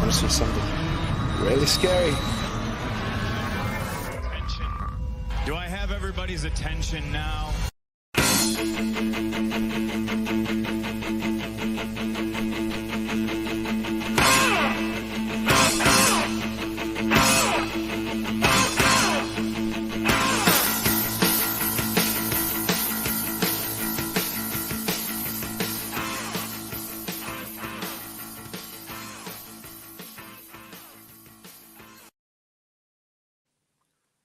was just something really scary. Attention. Do I have everybody's attention now?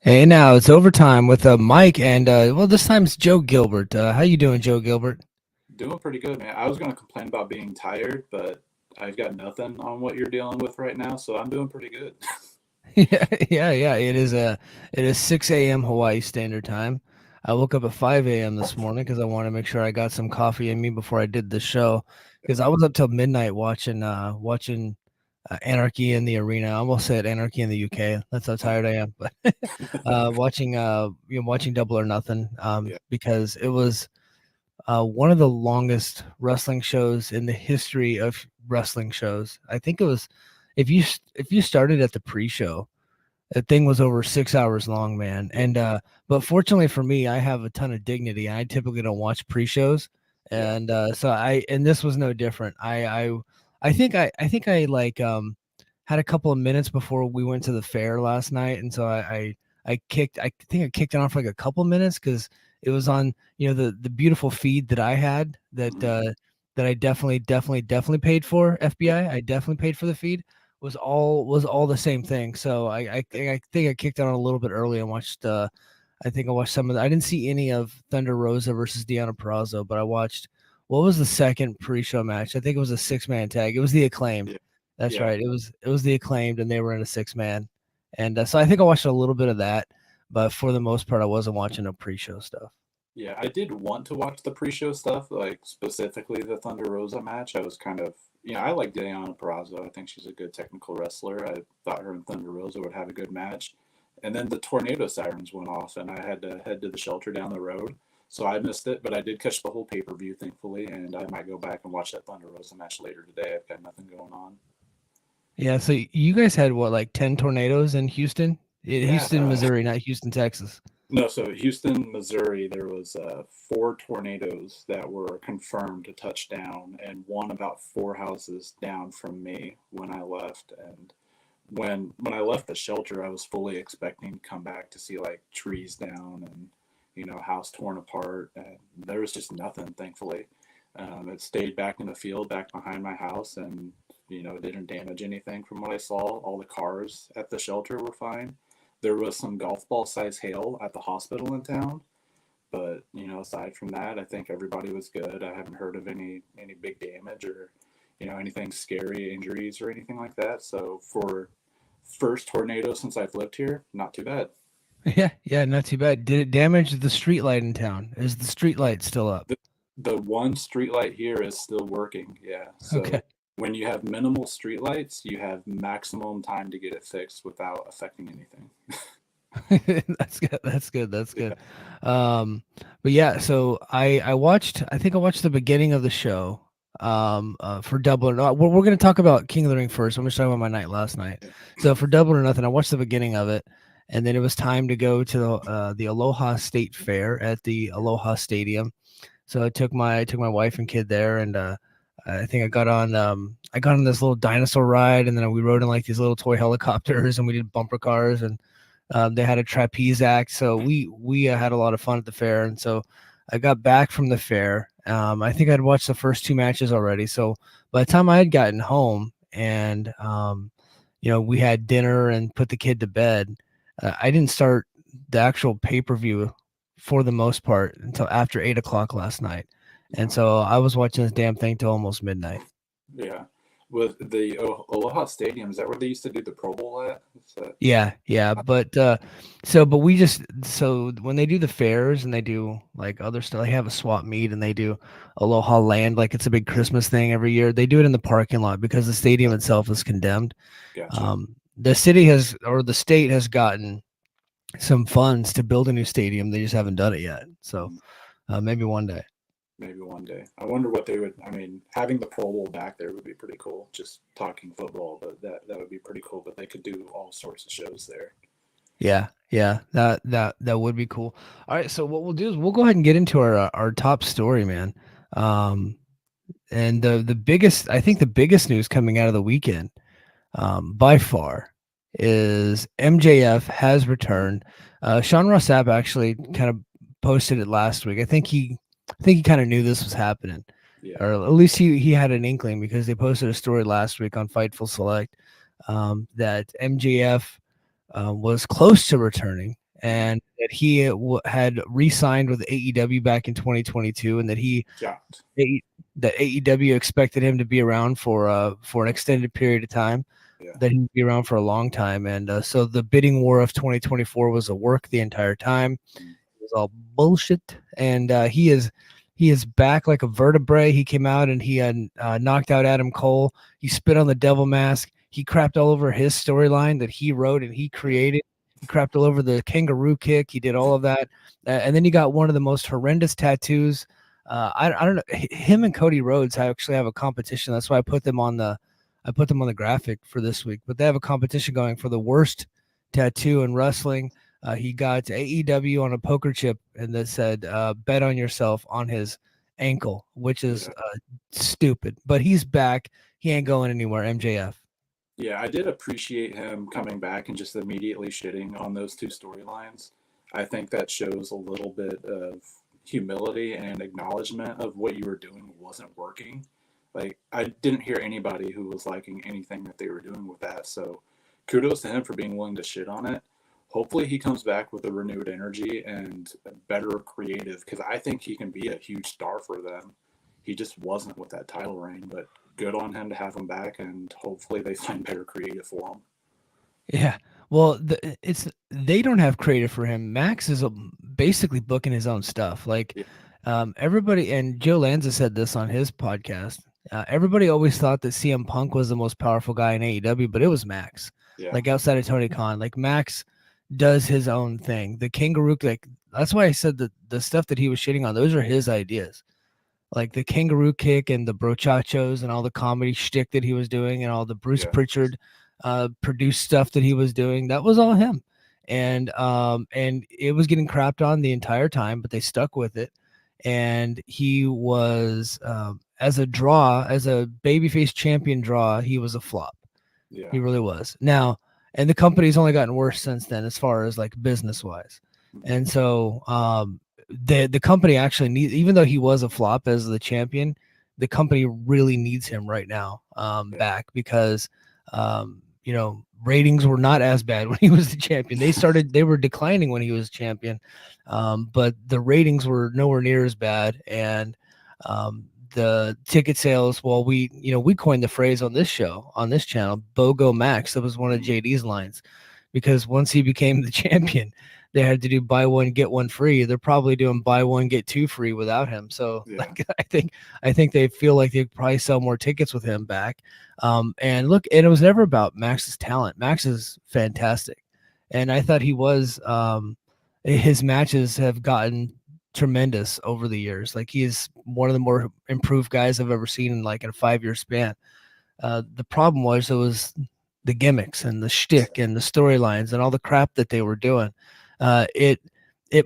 Hey, now it's overtime with Mike, and well, this time it's Joe Gilbert. How you doing, Joe Gilbert? Doing pretty good, man. I was going to complain about being tired, but I've got nothing on what you're dealing with right now, so I'm doing pretty good. Yeah. It is 6 a.m. Hawaii Standard Time. I woke up at 5 a.m. this morning because I want to make sure I got some coffee in me before I did the show. Because I was up till midnight watching Anarchy in the Arena. I almost said Anarchy in the UK. That's how tired I am. But watching Double or Nothing. Yeah. Because it was one of the longest wrestling shows in the history of wrestling shows. I think it was if you started at the pre-show, that thing was over 6 hours long, man. And but fortunately for me, I have a ton of dignity. I typically don't watch pre-shows, Yeah. and and this was no different. I think I like had a couple of minutes before we went to the fair last night, and so I think I kicked it on for like a couple minutes because it was on the beautiful feed that I had that I definitely paid for. Yeah. FBI, I definitely paid for the feed was all the same thing. So I think I kicked on a little bit early and watched. I think I watched some of. I didn't see any of Thunder Rosa versus Deonna Purrazzo, but I watched. What was the second pre-show match? I think it was a 6-man tag. It was the Acclaimed. Yeah. That's Yeah. right. It was the Acclaimed, and they were in a 6-man. And so I think I watched a little bit of that, but for the most part, I wasn't watching no pre-show stuff. Yeah, I did want to watch the pre-show stuff, like specifically the Thunder Rosa match. I was kind of, I like Deonna Purrazzo. I think she's a good technical wrestler. I thought her and Thunder Rosa would have a good match. And then the tornado sirens went off, and I had to head to the shelter down the road. So I missed it, but I did catch the whole pay-per-view, thankfully, and I might go back and watch that Thunder Rosa match later today. I've got nothing going on. Yeah. So you guys had what, like 10 tornadoes in Houston? Yeah. Houston, Missouri, not Houston, Texas. No, so Houston, Missouri, there was 4 tornadoes that were confirmed to touch down, and one about 4 houses down from me when I left. And when I left the shelter, I was fully expecting to come back to see like trees down and house torn apart, and there was just nothing. Thankfully, it stayed back in the field, back behind my house, and it didn't damage anything from what I saw. All the cars at the shelter were fine. There was some golf ball size hail at the hospital in town, but aside from that, I think everybody was good. I haven't heard of any big damage or anything scary, injuries or anything like that. So for first tornado since I've lived here, not too bad. Yeah, not too bad. Did it damage the street light in town? Is the street light still up? The one street light here is still working. Yeah. So Okay. when you have minimal street lights, you have maximum time to get it fixed without affecting anything. That's good. That's good. That's Yeah. good. But yeah, so I think I watched the beginning of the show for Double or Not. We're going to talk about King of the Ring first. I'm going to talk about my night last night. So for Double or Nothing, I watched the beginning of it, and then it was time to go to the Aloha State Fair at the Aloha Stadium. So I took my wife and kid there, and I think I got on this little dinosaur ride, and then we rode in like these little toy helicopters, and we did bumper cars, and they had a trapeze act. So we had a lot of fun at the fair, and so I got back from the fair. I think I'd watched the first 2 matches already. So by the time I had gotten home and we had dinner and put the kid to bed, I didn't start the actual pay-per-view for the most part until after 8 o'clock last night. And so I was watching this damn thing till almost midnight. Yeah. With the Aloha Stadium, is that where they used to do the Pro Bowl at? Yeah. But so when they do the fairs and they do like other stuff, they have a swap meet and they do Aloha Land, like it's a big Christmas thing every year. They do it in the parking lot because the stadium itself is condemned. Gotcha. The state has gotten some funds to build a new stadium. They just haven't done it yet. So maybe one day. Maybe one day. I wonder what they would. I mean, having the Pro Bowl back there would be pretty cool. Just talking football, but that would be pretty cool. But they could do all sorts of shows there. Yeah, that would be cool. All right, so what we'll do is we'll go ahead and get into our top story, man. Um, and the biggest, I think the biggest news coming out of the weekend, by far, is MJF has returned. Sean Ross Sapp actually kind of posted it last week. I think he kind of knew this was happening, Yeah. or at least he had an inkling because they posted a story last week on Fightful Select that MJF was close to returning, and that he had re-signed with AEW back in 2022, and that Shocked. that AEW expected him to be around for an extended period of time, Yeah. that he'd be around for a long time, and so the bidding war of 2024 was a work the entire time. It was all bullshit, and he is back like a vertebrae. He came out and he had knocked out Adam Cole. He spit on the devil mask. He crapped all over his storyline that he wrote and he created. He crapped all over the kangaroo kick. He did all of that, and then he got one of the most horrendous tattoos. I don't know. Him and Cody Rhodes actually have a competition. That's why I put them on the graphic for this week. But they have a competition going for the worst tattoo in wrestling. He got AEW on a poker chip and that said bet on yourself on his ankle, which is stupid. But he's back. He ain't going anywhere, MJF. Yeah, I did appreciate him coming back and just immediately shitting on those two storylines. I think that shows a little bit of humility and acknowledgement of what you were doing wasn't working. Like, I didn't hear anybody who was liking anything that they were doing with that. So kudos to him for being willing to shit on it. Hopefully he comes back with a renewed energy and better creative, because I think he can be a huge star for them. He just wasn't with that title reign, but good on him to have him back, and hopefully they find better creative for him. Yeah. Well, they don't have creative for him. Max is basically booking his own stuff. Like Yeah. everybody, and Joe Lanza said this on his podcast. Everybody always thought that CM Punk was the most powerful guy in AEW, but it was Max. Yeah. Like outside of Tony Khan, like Max does his own thing. The kangaroo, like that's why I said that the stuff that he was shitting on, those are his ideas. Like the kangaroo kick and the brochachos and all the comedy shtick that he was doing and all the Bruce Pritchard produced stuff that he was doing, that was all him. And it was getting crapped on the entire time, but they stuck with it. And he was as a babyface champion draw, he was a flop. Yeah. He really was. Now, and the company's only gotten worse since then as far as like business wise. And so the company actually needs, even though he was a flop as the champion, the company really needs him right now back, because ratings were not as bad when he was the champion. They were declining when he was champion, but the ratings were nowhere near as bad. And the ticket sales, well, we coined the phrase on this show, on this channel, BOGO Max. That was one of JD's lines, because once he became the champion, they had to do buy one get one free. They're probably doing buy one get two free without him. So like, I think they feel like they probably sell more tickets with him back. And look, and it was never about Max's talent. Max is fantastic, and I thought he was. His matches have gotten tremendous over the years. Like, he is one of the more improved guys I've ever seen in like a 5-year span. The problem was it was the gimmicks and the shtick and the storylines and all the crap that they were doing. It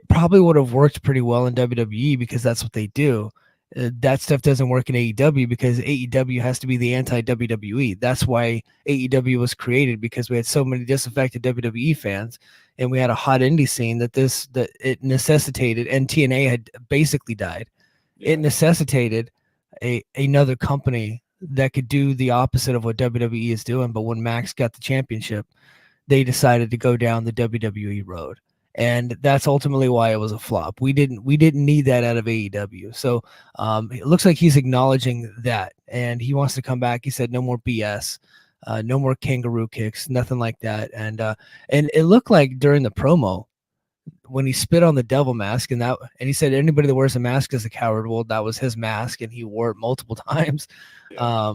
probably would have worked pretty well in WWE because that's what they do. That stuff doesn't work in AEW because AEW has to be the anti-WWE. That's why AEW was created, because we had so many disaffected WWE fans, and we had a hot indie scene that it necessitated, and TNA had basically died. Yeah. It necessitated another company that could do the opposite of what WWE is doing. But when Max got the championship, they decided to go down the WWE road. And that's ultimately why it was a flop. We didn't need that out of AEW. So it looks like he's acknowledging that, and he wants to come back. He said no more BS, no more kangaroo kicks, nothing like that. And it looked like during the promo when he spit on the devil mask, and he said anybody that wears a mask is a coward. Well, that was his mask, and he wore it multiple times. Yeah.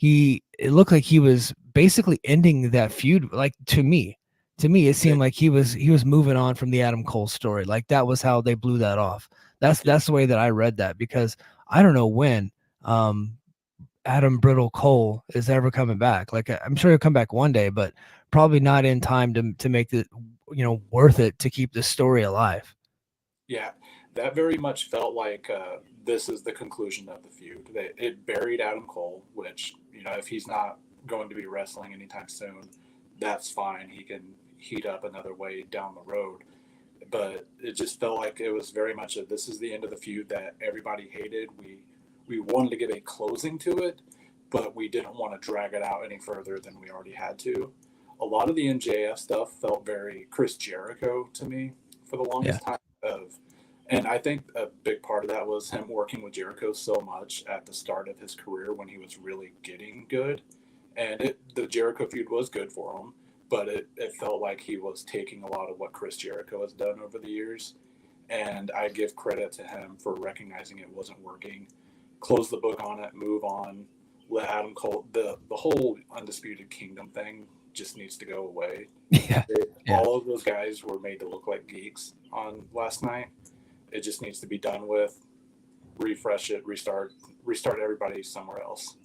It looked like he was basically ending that feud. Like, to me, to me, it seemed like he was moving on from the Adam Cole story. Like that was how they blew that off. That's the way that I read that, because I don't know when Adam Brittle Cole is ever coming back. Like I'm sure he'll come back one day, but probably not in time to make it, worth it to keep the story alive. Yeah, that very much felt like this is the conclusion of the feud. It buried Adam Cole, which, if he's not going to be wrestling anytime soon, that's fine. He can heat up another way down the road. But it just felt like it was very much this is the end of the feud that everybody hated. We wanted to give a closing to it, but we didn't want to drag it out any further than we already had to. A lot of the MJF stuff felt very Chris Jericho to me for the longest time. And I think a big part of that was him working with Jericho so much at the start of his career when he was really getting good. And the Jericho feud was good for him, but it felt like he was taking a lot of what Chris Jericho has done over the years. And I give credit to him for recognizing it wasn't working. Close the book on it, move on, let Adam Cole, the whole Undisputed Kingdom thing just needs to go away. Yeah. All of those guys were made to look like geeks on last night. It just needs to be done with. Refresh it, restart everybody somewhere else.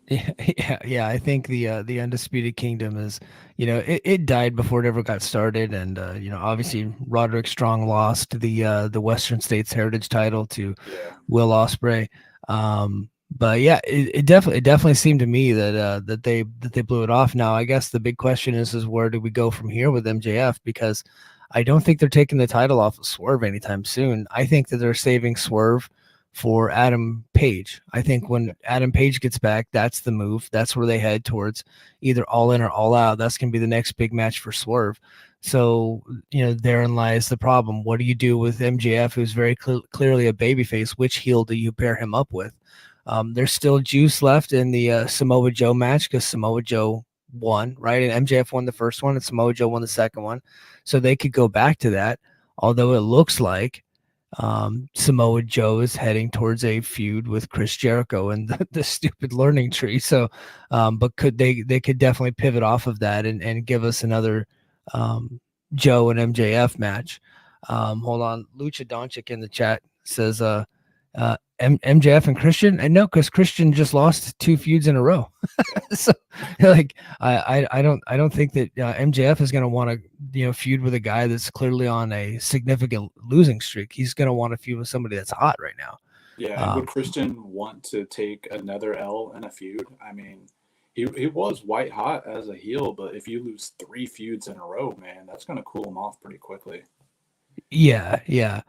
Yeah. I think the Undisputed Kingdom is, it died before it ever got started, and obviously Roderick Strong lost the Western States Heritage title to Will Ospreay. But yeah, it definitely seemed to me that they blew it off. Now, I guess the big question is where do we go from here with MJF? Because I don't think they're taking the title off of Swerve anytime soon. I think that they're saving Swerve for Adam Page. I think when Adam Page gets back, that's the move. That's where they head towards, either All In or All Out. That's going to be the next big match for Swerve. So, therein lies the problem. What do you do with MJF, who's very clearly a babyface? Which heel do you pair him up with? There's still juice left in the Samoa Joe match, because Samoa Joe won, right? And MJF won the first one and Samoa Joe won the second one. So they could go back to that, although it looks like Samoa Joe is heading towards a feud with Chris Jericho and the stupid learning tree. So, but they could definitely pivot off of that and give us another Joe and MJF match. Hold on. Lucha Doncic in the chat says, MJF and Christian. I know, because Christian just lost 2 feuds in a row. So like I don't think that MJF is going to want to feud with a guy that's clearly on a significant losing streak. He's going to want to feud with somebody that's hot right now. Yeah, and would Christian want to take another L in a feud? I mean, he was white hot as a heel, but if you lose 3 feuds in a row, man, that's going to cool him off pretty quickly. Yeah.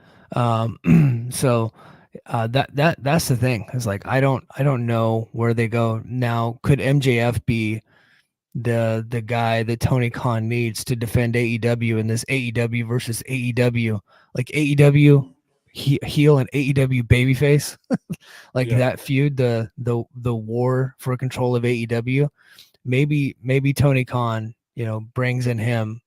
So that's the thing. It's like I don't know where they go now. Could MJF be the guy that Tony Khan needs to defend AEW in this AEW versus AEW, like AEW heel and AEW babyface, like that feud, the war for control of AEW? Maybe Tony Khan brings in him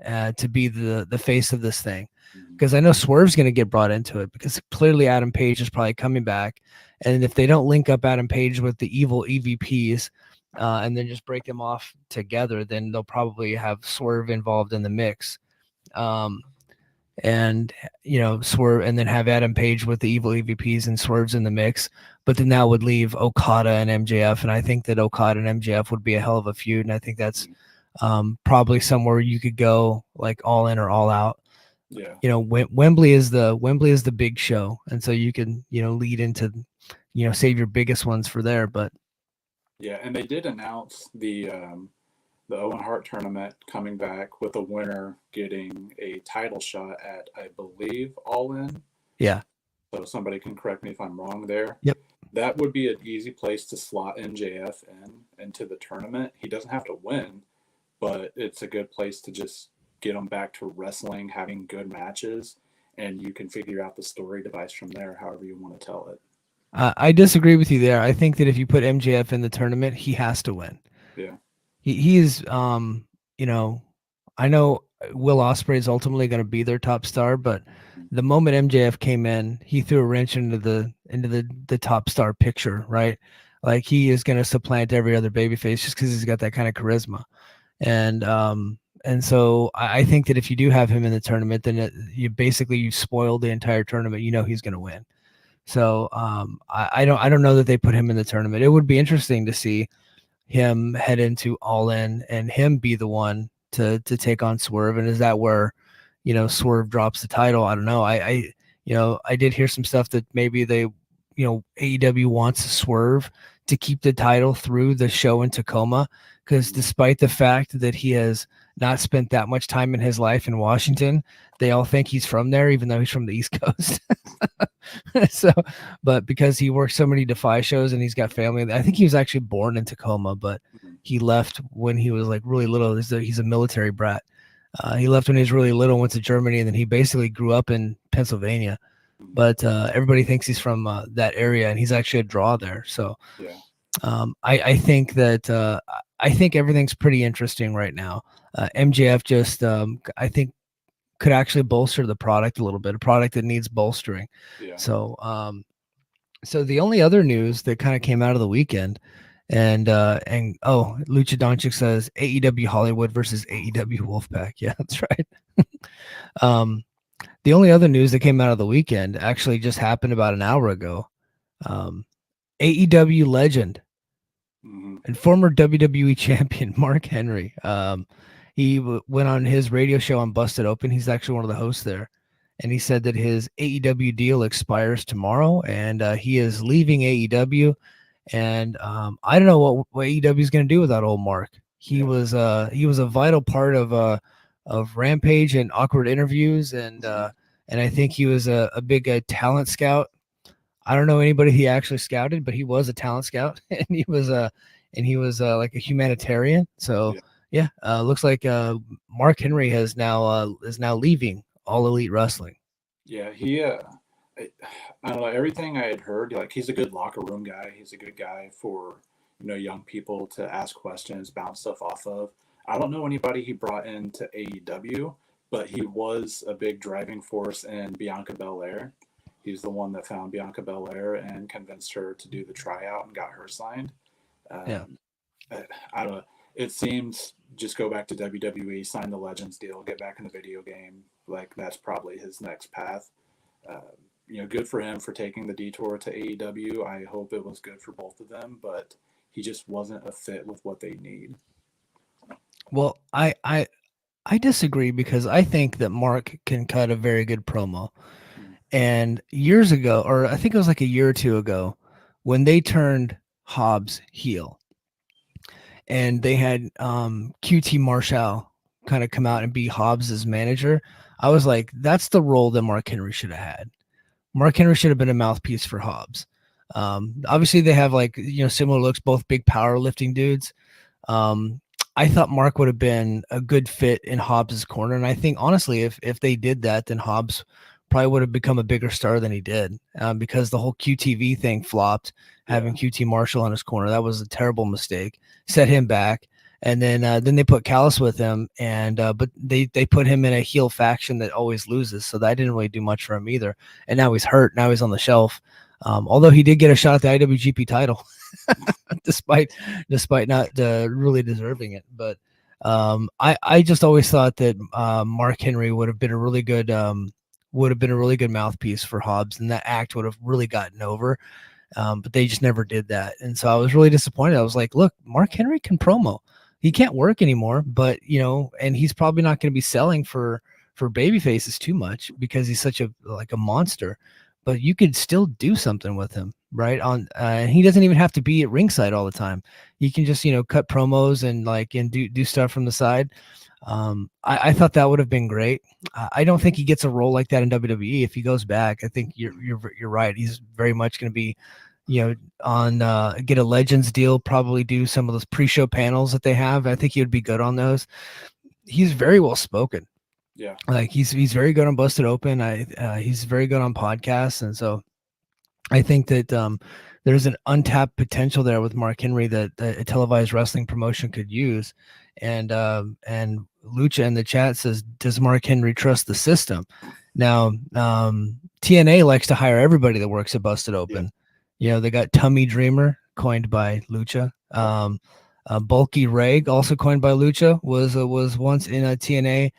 to be the face of this thing, because I know Swerve's going to get brought into it, because clearly Adam Page is probably coming back, and if they don't link up Adam Page with the evil EVPs and then just break them off together, then they'll probably have Swerve involved in the mix, and Swerve, and then have Adam Page with the evil EVPs and Swerve's in the mix. But then that would leave Okada and MJF, and I think that Okada and MJF would be a hell of a feud, and I think that's probably somewhere you could go, like All In or All Out. Yeah. Wembley is the big show, and so you can lead into save your biggest ones for there. But yeah, and they did announce the Owen Hart tournament coming back, with a winner getting a title shot at, I believe, All In. Yeah. So somebody can correct me if I'm wrong there. Yep. That would be an easy place to slot MJF into the tournament. He doesn't have to win, but it's a good place to just get him back to wrestling, having good matches, and you can figure out the story device from there, however you want to tell it. I disagree with you there. I think that if you put MJF in the tournament, he has to win. Yeah. He is, I know Will Ospreay is ultimately going to be their top star, but the moment MJF came in, he threw a wrench into the top star picture, right? Like, he is going to supplant every other babyface just because he's got that kind of charisma. And And so I think that if you do have him in the tournament, then you spoiled the entire tournament. You know he's going to win. So I don't know that they put him in the tournament. It would be interesting to see him head into All In and him be the one to take on Swerve. And is that where, Swerve drops the title? I don't know. I did hear some stuff that maybe they, AEW wants Swerve to keep the title through the show in Tacoma, because despite the fact that he has not spent that much time in his life in Washington, they all think he's from there, even though he's from the East Coast. So, but because he works so many Defy shows and he's got family, I think he was actually born in Tacoma, but he left when he was like really little. He's a military brat. He left when he was really little, went to Germany, and then he basically grew up in Pennsylvania. But everybody thinks he's from that area, and he's actually a draw there. So I think that I think everything's pretty interesting right now. MJF just I think could actually bolster the product a little bit, a product that needs bolstering. So so the only other news that kind of came out of the weekend, and Lucha Doncic says AEW Hollywood versus AEW Wolfpack. Yeah, that's right. The only other news that came out of the weekend actually just happened about an hour ago. AEW legend and former WWE champion Mark Henry. He went on his radio show on Busted Open. He's actually one of the hosts there. And he said that his AEW deal expires tomorrow, and he is leaving AEW. And I don't know what AEW is going to do without old Mark. He was a vital part of Rampage and Awkward Interviews, and I think he was a big talent scout. I don't know anybody he actually scouted, but he was a talent scout, and he was like a humanitarian. So looks like Mark Henry is now leaving All Elite Wrestling. Yeah, he I don't know, everything I had heard, like, he's a good locker room guy. He's a good guy for, young people to ask questions, bounce stuff off of. I don't know anybody he brought into AEW, but he was a big driving force in Bianca Belair. He's the one that found Bianca Belair and convinced her to do the tryout and got her signed. I don't know. It seems just go back to WWE, sign the Legends deal, get back in the video game. Like, that's probably his next path. Good for him for taking the detour to AEW. I hope it was good for both of them, but he just wasn't a fit with what they need. Well, I disagree, because I think that Mark can cut a very good promo. And years ago, or I think it was like a year or two ago, when they turned Hobbs heel and they had QT Marshall kind of come out and be Hobbs's manager, I was like, that's the role that Mark Henry should have had. Mark Henry should have been a mouthpiece for Hobbs. Obviously, they have similar looks, both big powerlifting dudes. I thought Mark would have been a good fit in Hobbs's corner, and I think honestly, if they did that, then Hobbs probably would have become a bigger star than he did, because the whole QTV thing flopped. Having QT Marshall in his corner, that was a terrible mistake. Set him back, and then they put Callis with him, and but they put him in a heel faction that always loses, so that didn't really do much for him either. And now he's hurt. Now he's on the shelf. Although he did get a shot at the IWGP title, despite not really deserving it. But I just always thought that Mark Henry would have been a really good mouthpiece for Hobbs, and that act would have really gotten over. But they just never did that, and so I was really disappointed. I was like, look, Mark Henry can promo. He can't work anymore, but and he's probably not going to be selling for baby faces too much, because he's such a monster. But you could still do something with him, right? He doesn't even have to be at ringside all the time. He can just cut promos and do stuff from the side. I thought that would have been great. I don't think he gets a role like that in WWE if he goes back. I think you're right. He's very much going to be, on get a Legends deal, probably do some of those pre-show panels that they have. I think he would be good on those. He's very well spoken. Yeah, like he's very good on Busted Open. He's very good on podcasts, and so I think that there's an untapped potential there with Mark Henry that a televised wrestling promotion could use. And Lucha in the chat says, does Mark Henry trust the system? Now, TNA likes to hire everybody that works at Busted Open. They got Tummy Dreamer, coined by Lucha. Bulky Ray, also coined by Lucha, was once in a TNA.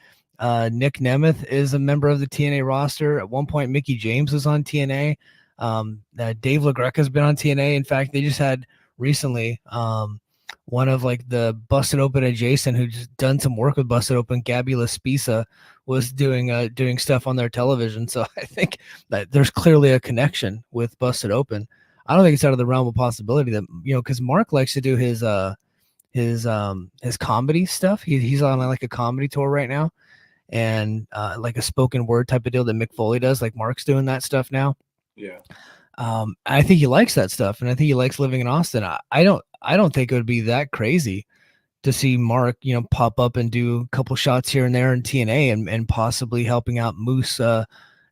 Nick Nemeth is a member of the TNA roster. At one point, Mickey James was on TNA. Dave LaGreca has been on TNA. In fact, they just had recently one of like the Busted Open adjacent who's done some work with Busted Open, Gabby Laspisa, was doing stuff on their television. So I think that there's clearly a connection with Busted Open. I don't think it's out of the realm of possibility that, because Mark likes to do his comedy stuff. He's on like a comedy tour right now, and like a spoken word type of deal that Mick Foley does. Like Mark's doing that stuff now. Yeah. I think he likes that stuff, and I think he likes living in Austin. I don't think it would be that crazy to see Mark, pop up and do a couple shots here and there in TNA and possibly helping out Moose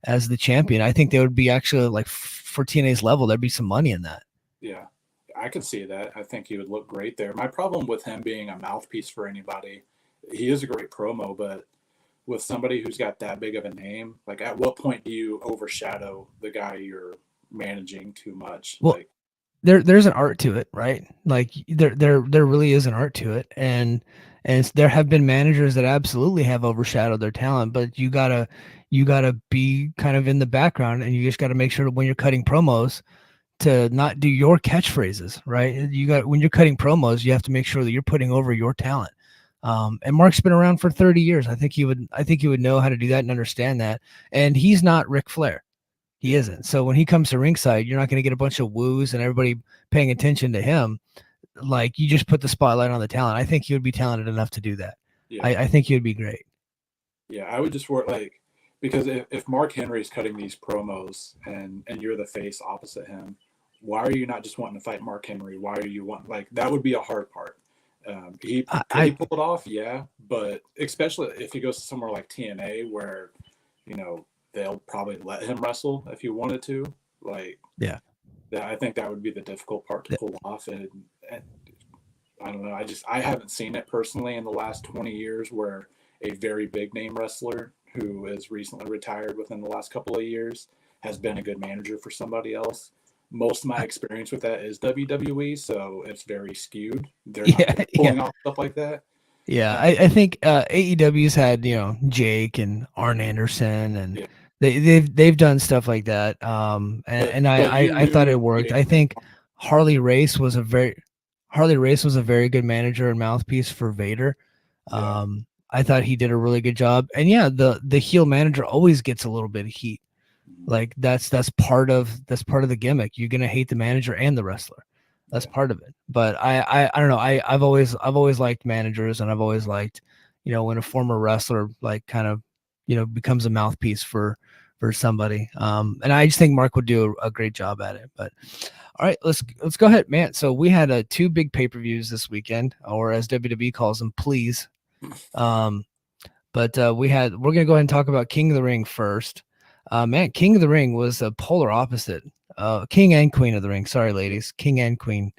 as the champion. I think they would be actually like for TNA's level, there'd be some money in that. Yeah, I could see that. I think he would look great there. My problem with him being a mouthpiece for anybody, he is a great promo, but with somebody who's got that big of a name, like at what point do you overshadow the guy you're managing too much? Well, like there's an art to it, right? Like there really is an art to it, and there have been managers that absolutely have overshadowed their talent, but you gotta be kind of in the background, and you just got to make sure when you're cutting promos to not do your catchphrases, right? When you're cutting promos, you have to make sure that you're putting over your talent. And Mark's been around for 30 years. I think he would know how to do that and understand that. And he's not Ric Flair. He isn't. So when he comes to ringside, you're not going to get a bunch of woos and everybody paying attention to him. Like, you just put the spotlight on the talent. I think he would be talented enough to do that. Yeah. I think he would be great. Yeah, I would just work because if Mark Henry's cutting these promos and you're the face opposite him, why are you not just wanting to fight Mark Henry? Why are you that would be a hard part. Could he pull it off? Yeah, but especially if he goes to somewhere like TNA where, they'll probably let him wrestle if he wanted to. Yeah, I think that would be the difficult part to pull off. And I don't know. I haven't seen it personally in the last 20 years where a very big name wrestler who is recently retired within the last couple of years has been a good manager for somebody else. Most of my experience with that is WWE, so it's very skewed. They're not pulling off stuff like that. Yeah, I think AEW's had Jake and Arn Anderson, and they've done stuff like that. I thought it worked. I think Harley Race was a very good manager and mouthpiece for Vader. I thought he did a really good job. And the heel manager always gets a little bit of heat. Like that's part of the gimmick. You're gonna hate the manager and the wrestler. That's part of it. But I don't know. I've always liked managers, and I've always liked, when a former wrestler kind of, becomes a mouthpiece for somebody. And I just think Mark would do a great job at it. But all right, let's go ahead, man. So we had 2 big pay-per-views this weekend, or as WWE calls them, please. But we're gonna go ahead and talk about King of the Ring first. Man, King of the Ring was a polar opposite. King and Queen of the Ring. Sorry, ladies. King and Queen.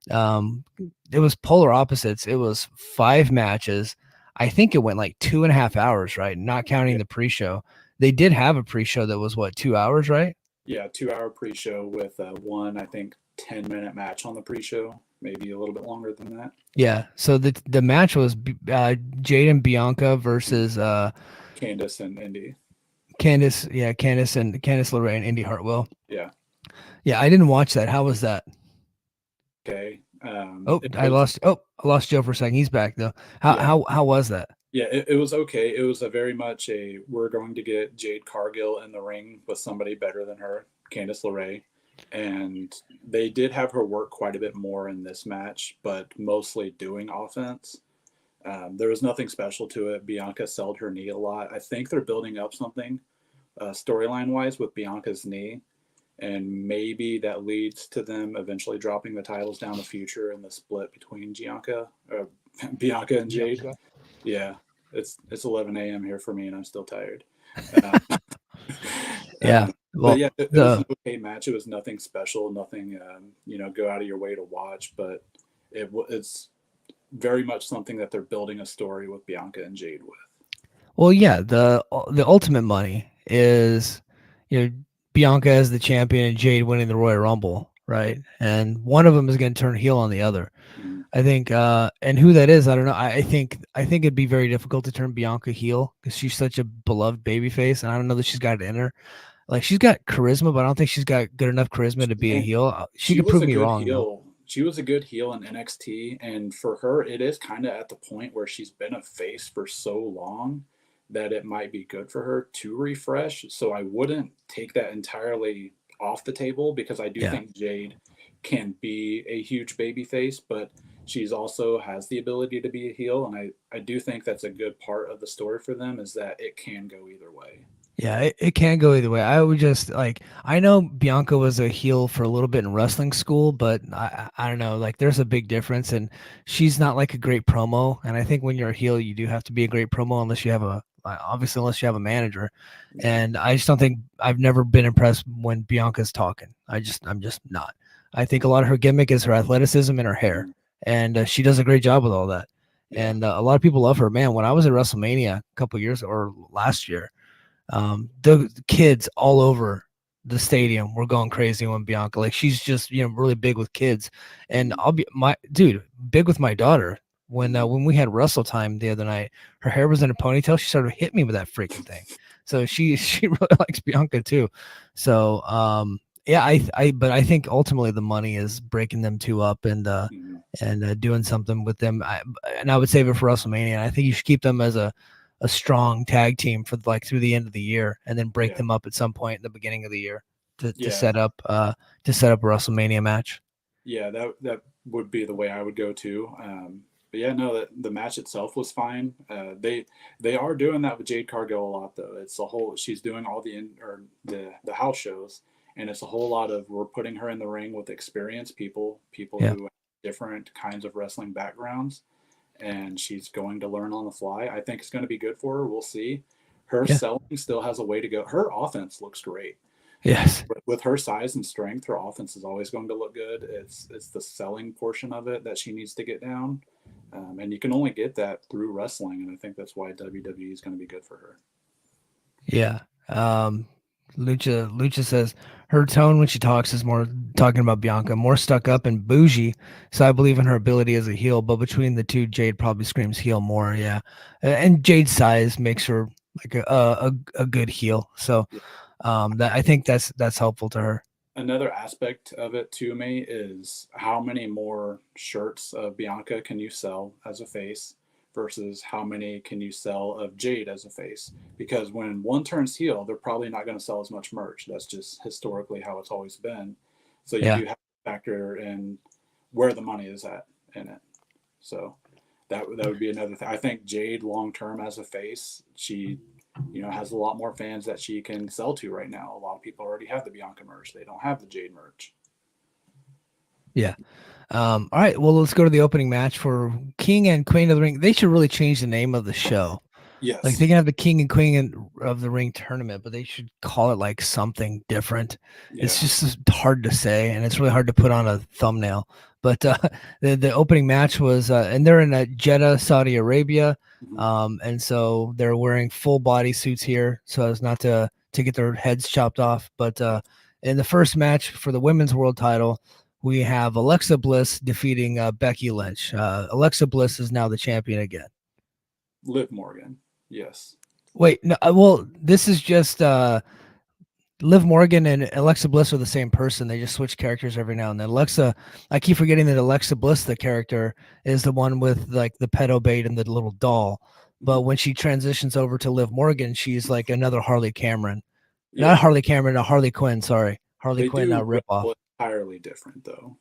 It was polar opposites. It was 5 matches. I think it went like 2.5 hours, right? Not counting the pre-show. They did have a pre-show that was 2 hours, right? Yeah, 2-hour pre-show with one, I think, 10-minute match on the pre-show. Maybe a little bit longer than that. Yeah. So the match was Jade and Bianca versus Candice and Indy. Candice LeRae and Indy Hartwell. Yeah. Yeah, I didn't watch that. How was that? Okay. I lost Joe for a second. He's back though. How was that? Yeah, it was okay. It was a very much we're going to get Jade Cargill in the ring with somebody better than her, Candice LeRae. And they did have her work quite a bit more in this match, but mostly doing offense. There was nothing special to it. Bianca sold her knee a lot. I think they're building up something storyline-wise with Bianca's knee, and maybe that leads to them eventually dropping the titles down the future in the split between Bianca and Jade. Yeah, it's 11 a.m. here for me, and I'm still tired. Yeah. Well, it was an okay match. It was nothing special, nothing, go out of your way to watch, but it's very much something that they're building a story with Bianca and Jade with. Well, yeah, the ultimate money is, Bianca as the champion and Jade winning the Royal Rumble. right? And one of them is going to turn heel on the other. Mhm. I think, and who that is, I don't know. I think it'd be very difficult to turn Bianca heel because she's such a beloved babyface, and I don't know that she's got it in her. Like she's got charisma, but I don't think she's got good enough charisma to be a And heel. She she could was prove a me good wrong though. heel. She was a good heel in NXT, and for her, it is kind of at the point where she's been a face for so long that it might be good for her to refresh. So I wouldn't take that entirely off the table because I do Yeah. think Jade can be a huge baby face, but she's also has the ability to be a heel, and I do think that's a good part of the story for them is that it can go either way. Yeah, it can go either way. I would just like I know Bianca was a heel for a little bit in wrestling school, but I don't know, like there's a big difference and she's not like a great promo. And I think when you're a heel, you do have to be a great promo unless you have a obviously unless you have a manager. Yeah, And I just don't think I've never been impressed when Bianca's talking. I'm just not. I think a lot of her gimmick is her athleticism and her hair, mhm, and she does a great job with all that. yeah, And a lot of people love her. Man, when I was at WrestleMania a couple years or last year, the kids all over the stadium were going crazy when Bianca, like she's just, really big with kids. And mhm, I'll be my dude, big with my daughter. mhm. When we had Wrestle Time the other night, her hair was in a ponytail. She sort of hit me with that freaking thing. So she really likes Bianca too. So yeah, but I think ultimately the money is breaking them two up Mhm. and doing something with them. And I would save it for WrestleMania. And I think you should keep them as a strong tag team for like through the end of the year, and then break Yeah, them up at some point in the beginning of the year to yeah, set up a WrestleMania match. yeah. That would be the way I would go too. But yeah, no, the match itself was fine. They are doing that with Jade Cargill a lot though. It's a whole she's doing all the house shows, and it's a whole lot of we're putting her in the ring with experienced people Yeah, who have different kinds of wrestling backgrounds, and she's going to learn on the fly. I think it's going to be good for her. We'll see. Her yeah, selling still has a way to go. Her offense looks great. yes, With her size and strength, her offense is always going to look good. It's the selling portion of it that she needs to get down, and you can only get that through wrestling. And I think that's why WWE is going to be good for her. yeah. Lucha says her tone when she talks is more talking about Bianca, more stuck up and bougie. So I believe in her ability as a heel, but between the two, Jade probably screams heel more. Yeah, and Jade's size makes her like a good heel. So Yeah. that I think that's helpful to her. Another aspect of it to me is how many more shirts of Bianca can you sell as a face versus how many can you sell of Jade as a face? Because when one turns heel, they're probably not going to sell as much merch. That's just historically how it's always been. So you Yeah. do have to factor in where the money is at in it. So that would be another thing. I think Jade long term as a face, she has a lot more fans that she can sell to right now. A lot of people already have the Bianca merch. They don't have the Jade merch. Yeah. All right. Well, let's go to the opening match for King and Queen of the Ring. They should really change the name of the show. Like they Yes. can have the King and Queen of the Ring tournament, but they should call it like something different. It's Yeah. just hard to say, and it's really hard to put on a thumbnail. But the opening match was, and they're in Jeddah, Saudi Arabia, Mm-hmm. and so they're wearing full body suits here, so as not to get their heads chopped off. But in the first match for the women's world title, we have Alexa Bliss defeating Becky Lynch. Alexa Bliss is now the champion again. Liv Morgan. Yes. Wait, no, well, this is just Liv Morgan and Alexa Bliss are the same person. They just switch characters every now and then. I keep forgetting that Alexa Bliss, the character, is the one with like the pedo bait and the little doll. But Mm-hmm. when she transitions over to Liv Morgan, she's like another Harley Cameron. Not Yeah. Harley Cameron, a Harley Quinn, sorry. Harley They Quinn do ripoff. wrestle entirely different though.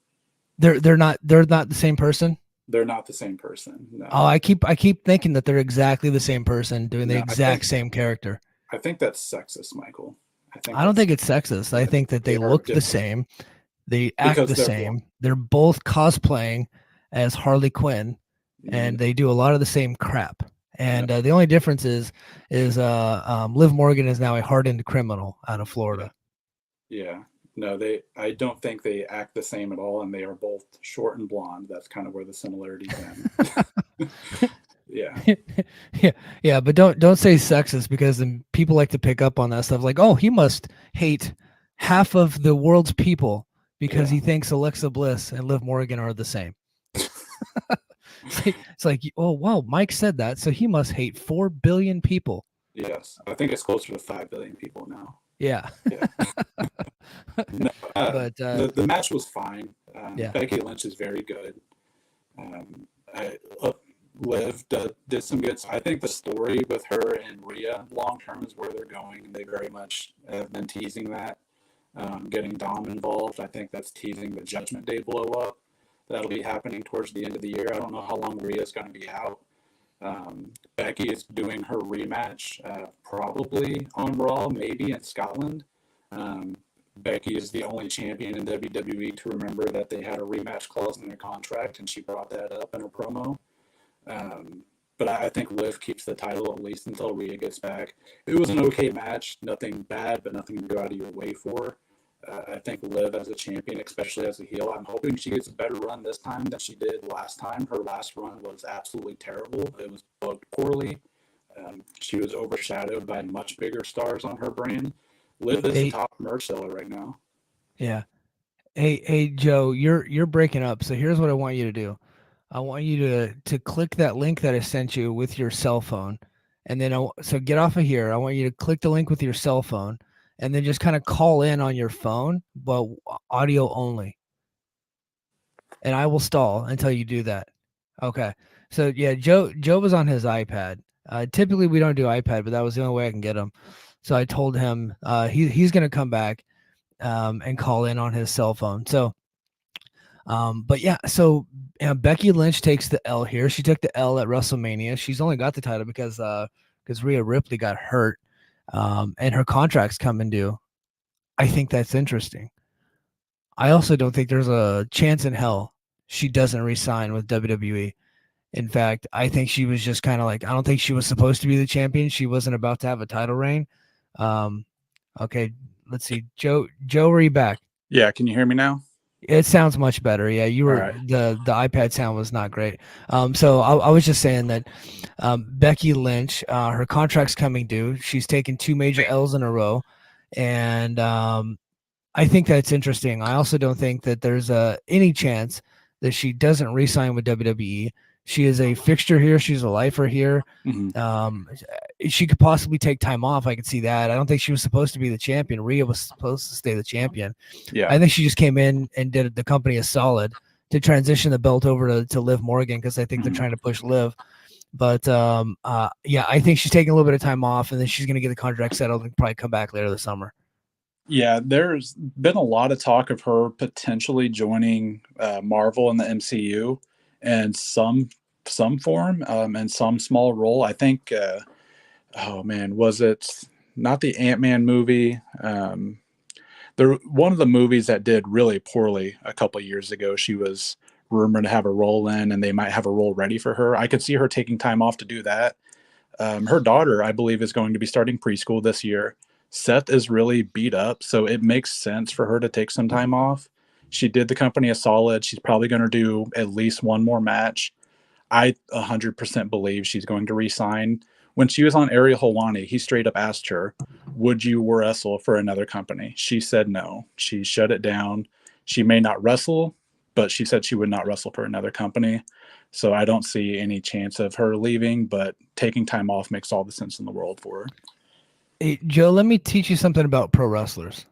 They're not the same person. They're not the same person. Oh, No. I keep thinking that they're exactly the same person doing the No. exact same character. I think that's sexist, Michael. I think I don't that's think it's sexist. I think that they they are look the different same. They act because the they're blonde. same. They're both cosplaying as Harley Quinn, Mm-hmm. and they do a lot of the same crap. No. And the only difference is Liv Morgan is now a hardened criminal out of Yeah. Florida. Yeah. No, they I don't think they act the same at all, and they are both short and blonde. That's kind of where the similarities end. Yeah. yeah, yeah, but don't say sexist because then people like to pick up on that stuff. Like, oh, he must hate half of the world's people because Yeah. he thinks Alexa Bliss and Liv Morgan are the same. It's like, oh, wow, Mike said that, so he must hate 4 billion people. Yes, I think it's closer to 5 billion people now. Yeah. Yeah. No, But the match was fine. yeah. Becky Lynch is very good. Liv did some good. I think the story with her and Rhea long term is where they're going, and they very much have been teasing that. Getting Dom involved, I think that's teasing the Judgment Day blow up. That'll be happening towards the end of the year. I don't know how long Rhea's going to be out. Becky is doing her rematch, probably on Raw, maybe in Scotland. Becky is the only champion in WWE to remember that they had a rematch clause in their contract, and she brought that up in a promo. But I think Liv keeps the title at least until Rhea gets back. It was an okay match, nothing bad, but nothing to go out of your way for. I think Liv as a champion, especially as a heel, I'm hoping she gets a better run this time than she did last time. Her last run was absolutely terrible. It was booked poorly. She was overshadowed by much bigger stars on her brand. Liv is the top merch seller right now. Yeah. Hey, Joe, you're breaking up. So here's what I want you to do. I want you to click that link that I sent you with your cell phone, and then so get off of here. I want you to click the link with your cell phone, and then just kind of call in on your phone, but audio only. And I will stall until you do that. Okay. So yeah, Joe was on his iPad. Typically we don't do iPad, but that was the only way I can get him. So I told him he's going to come back and call in on his cell phone. So but yeah, so Becky Lynch takes the L here. She took the L at WrestleMania. She's only got the title because Rhea Ripley got hurt, and her contract's coming due. I think that's interesting. I also don't think there's a chance in hell she doesn't re-sign with WWE. In fact, I think she was just kind of like, I don't think she was supposed to be the champion. She wasn't about to have a title reign. Okay, let's see. Joe, are you back? Yeah, can you hear me now? It sounds much better. Yeah, you were right. the iPad sound was not great. So I was just saying that Becky Lynch, her contract's coming due. She's taken 2 major L's in a row, and I think that's interesting. I also don't think that there's any chance that she doesn't re-sign with WWE. She is a fixture here. She's a lifer here. Mm-hmm. She could possibly take time off. I could see that. I don't think she was supposed to be the champion. Rhea was supposed to stay the champion. Yeah. I think she just came in and did the company a solid to transition the belt over to Liv Morgan, because I think they're trying to push Liv. But yeah, I think she's taking a little bit of time off, and then she's going to get the contract settled and probably come back later this summer. Yeah, there's been a lot of talk of her potentially joining Marvel in the MCU in some form, and some small role. I think, oh man, was it not the Ant-Man movie? One of the movies that did really poorly a couple years ago, she was rumored to have a role in, and they might have a role ready for her. I could see her taking time off to do that. Her daughter, I believe, is going to be starting preschool this year. Seth is really beat up, so it makes sense for her to take some time off. She did the company a solid. She's probably going to do at least one more match. I 100% believe she's going to re-sign. When she was on Ariel Helwani, he straight up asked her, would you wrestle for another company? She said no. She shut it down. She may not wrestle, but she said she would not wrestle for another company. So I don't see any chance of her leaving, but taking time off makes all the sense in the world for her. Hey, Joe, let me teach you something about pro wrestlers.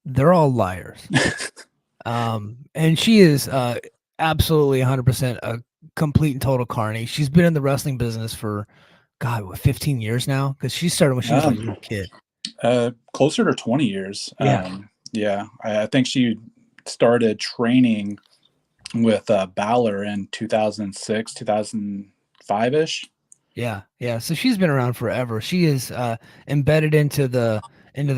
They're all liars. And she is absolutely 100% a complete and total carny. She's been in the wrestling business for, God, what, 15 years now? Because she started when she was like a little kid. Closer to 20 years. Yeah. Yeah. I think she started training with Balor in 2006, 2005-ish. Yeah. So she's been around forever. She is embedded into the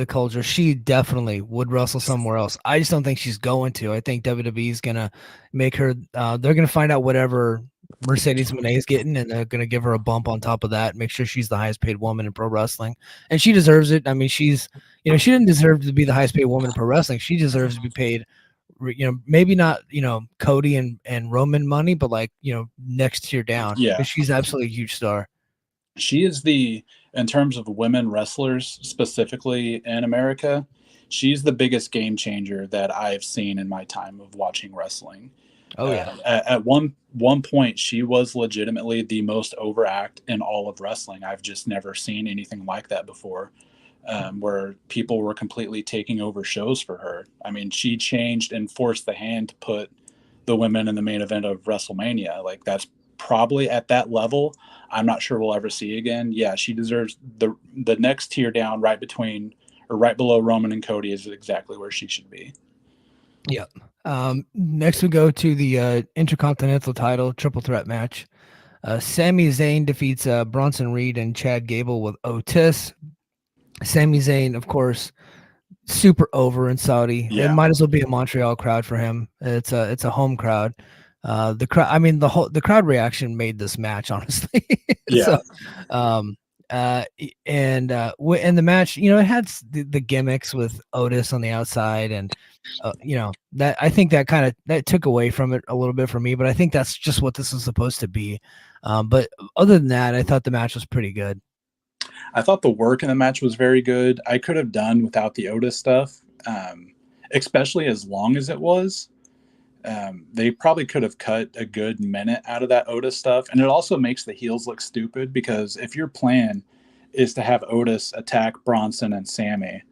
culture. She definitely would wrestle somewhere else. I just don't think she's going to. I think WWE is gonna make her. They're gonna find out whatever Mercedes Moné is getting, and they're gonna give her a bump on top of that. Make sure she's the highest paid woman in pro wrestling, and she deserves it. I mean, she's, she didn't deserve to be the highest paid woman in pro wrestling. She deserves to be paid, maybe not, Cody and Roman money, but like, next tier down. Yeah. Because she's absolutely a huge star. She is in terms of women wrestlers specifically in America, she's the biggest game changer that I've seen in my time of watching wrestling. Oh yeah. At one point, she was legitimately the most overact in all of wrestling. I've just never seen anything like that before, where people were completely taking over shows for her. I mean, she changed and forced the hand to put the women in the main event of WrestleMania. Like, that's probably at that level. I'm not sure we'll ever see again. Yeah, she deserves the next tier down, right between or right below Roman and Cody, is exactly where she should be. Yep. Next we go to the Intercontinental title triple threat match. Sami Zayn defeats Bronson Reed and Chad Gable with Otis. Sami Zayn, of course, super over in Saudi. Yeah. It might as well be a Montreal crowd for him. It's a home crowd. The crowd, I mean, the crowd reaction made this match, honestly. Yeah. So, and the match, you know, it had the gimmicks with Otis on the outside, and you know, that I think that took away from it a little bit for me, but I think that's just what this is supposed to be. But other than that, I thought the match was pretty good. I thought the work in the match was very good. I could have done without the Otis stuff, especially as long as it was. They probably could have cut a good minute out of that Otis stuff. And it also makes the heels look stupid, because if your plan is to have Otis attack Bronson and Sammy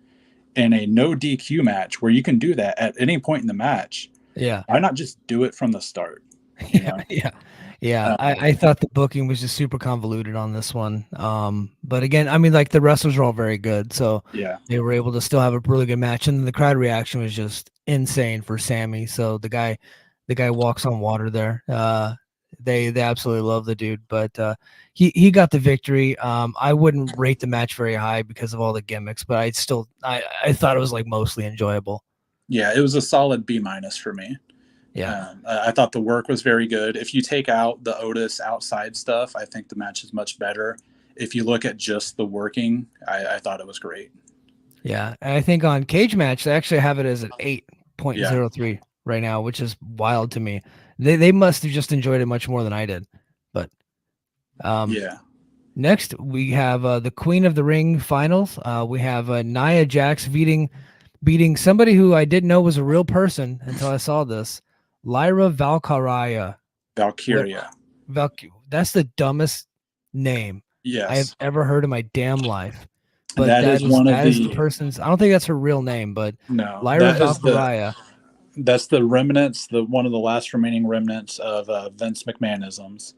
in a no DQ match where you can do that at any point in the match, why not just do it from the start? You know? Yeah. I thought the booking was just super convoluted on this one. But again, I mean, like, the wrestlers are all very good, so they were able to still have a really good match, and the crowd reaction was just insane for Sammy. So the guy walks on water there. They absolutely love the dude, but he got the victory. I wouldn't rate the match very high because of all the gimmicks, but I thought it was like mostly enjoyable. Yeah, it was a solid B- for me. Yeah. I thought the work was very good. If you take out the Otis outside stuff, I think the match is much better. If you look at just the working, I thought it was great. Yeah, and I think on Cage Match they actually have it as an 8.03 right now, which is wild to me. They must have just enjoyed it much more than I did. But next we have the Queen of the Ring finals. We have Nia Jax beating somebody who I didn't know was a real person until I saw this. Lyra Valkyria. That's the dumbest name I have ever heard in my damn life. But that is the person's. I don't think that's her real name, but no, Lyra Valkyria. That's the remnants, one of the last remaining remnants of Vince McMahonisms.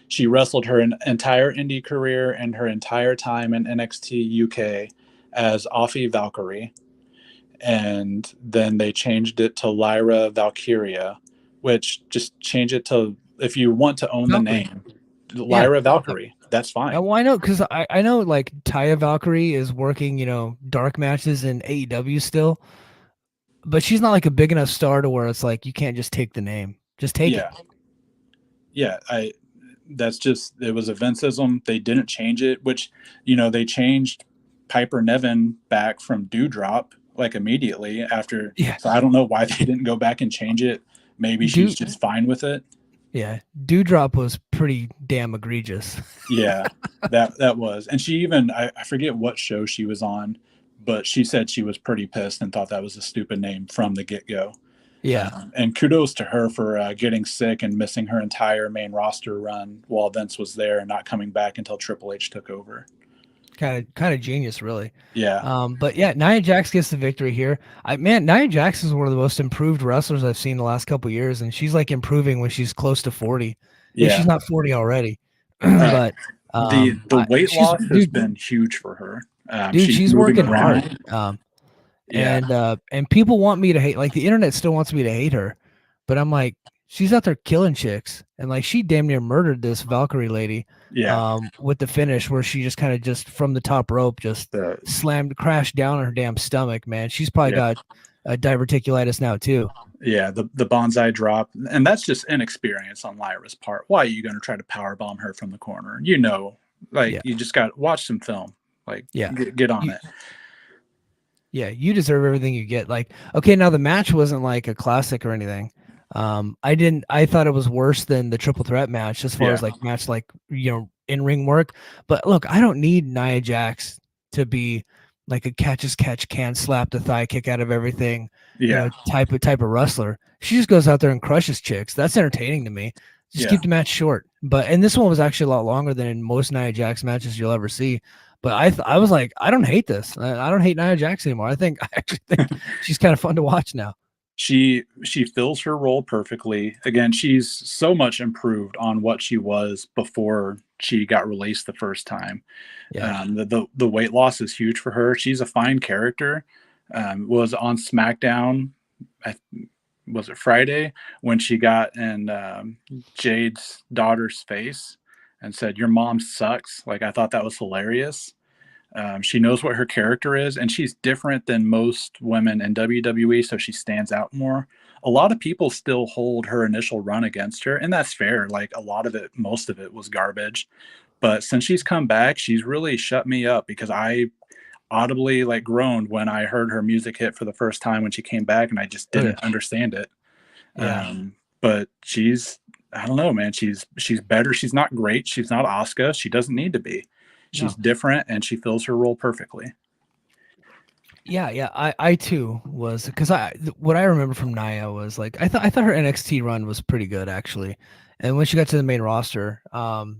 She wrestled her entire indie career and her entire time in NXT UK as Offie Valkyrie. And then they changed it to Lyra Valkyria, which just change it to, if you want to own Valkyrie. The name, Lyra Valkyrie. That's fine. Well, I know, because I know, like, Taya Valkyrie is working, you know, dark matches in AEW still, but she's not like a big enough star to where it's like you can't just take the name. Just take it. Yeah, that's just, it was a Vinceism. They didn't change it, which, you know, they changed Piper Niven back from Dewdrop like immediately after. So I don't know why they didn't go back and change it. Maybe she's just fine with it. Yeah, Dewdrop was pretty damn egregious. Yeah, that was. And she even, I forget what show she was on, but she said she was pretty pissed and thought that was a stupid name from the get-go. Yeah. And kudos to her for getting sick and missing her entire main roster run while Vince was there and not coming back until Triple H took over. Kind of genius, really. Yeah. But yeah, Nia Jax gets the victory here. Nia Jax is one of the most improved wrestlers I've seen the last couple of years, and she's like improving when she's close to 40. Yeah, she's not 40 already. But the weight loss has been huge for her. She's working hard. And people want me to hate, like, the internet still wants me to hate her, but I'm like, she's out there killing chicks, and like, she damn near murdered this Valkyrie lady. With the finish where she just kind of just from the top rope just crashed down on her damn stomach, man. She's probably got a diverticulitis now too. Yeah, the bonsai drop, and that's just inexperience on Lyra's part. Why are you going to try to powerbomb her from the corner? You know, like, you just got to watch some film. Like, get on it. Yeah, you deserve everything you get. Like, okay, now the match wasn't like a classic or anything. I thought it was worse than the triple threat match as far as like match, like, you know, in ring work. But look, I don't need Nia Jax to be like a catch as catch can, slap the thigh kick out of everything, Yeah. type of wrestler. She just goes out there and crushes chicks. That's entertaining to me. Just keep the match short. And this one was actually a lot longer than in most Nia Jax matches you'll ever see. But I was like, I don't hate this. I don't hate Nia Jax anymore. I actually think she's kind of fun to watch now. She fills her role perfectly. Again, she's so much improved on what she was before she got released the first time. Yeah. The weight loss is huge for her. She's a fine character. Was on SmackDown, was it Friday, when she got in Jade's daughter's face and said, "Your mom sucks." Like, I thought that was hilarious. She knows what her character is, and she's different than most women in WWE, so she stands out more. A lot of people still hold her initial run against her, and that's fair. Like, most of it was garbage. But since she's come back, she's really shut me up, because I audibly like groaned when I heard her music hit for the first time when she came back, and I just didn't understand it. Yeah. But I don't know, man. She's better. She's not great. She's not Asuka. She doesn't need to be. She's different, and she fills her role perfectly. Yeah. I too was, because what I remember from Nia was like, I thought her NXT run was pretty good actually, and when she got to the main roster,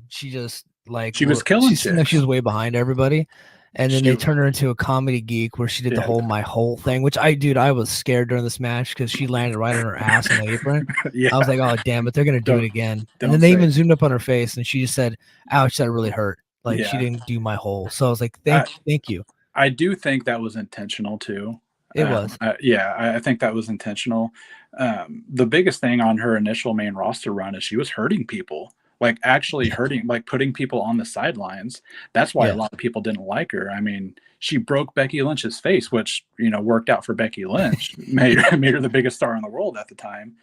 she just like she was killing. She seemed like she was way behind everybody, and then they turned her into a comedy geek where she did the whole thing, which I was scared during this match because she landed right on her ass on the apron. I was like, oh damn it, they're gonna do it again. And then they even zoomed up on her face, and she just said, "Ouch, that really hurt." Like, she didn't do my hole. So I was like, thank you. I do think that was intentional too. It was. I think that was intentional. The biggest thing on her initial main roster run is she was hurting people, like actually hurting, like putting people on the sidelines. That's why a lot of people didn't like her. I mean, she broke Becky Lynch's face, which, worked out for Becky Lynch, made her the biggest star in the world at the time.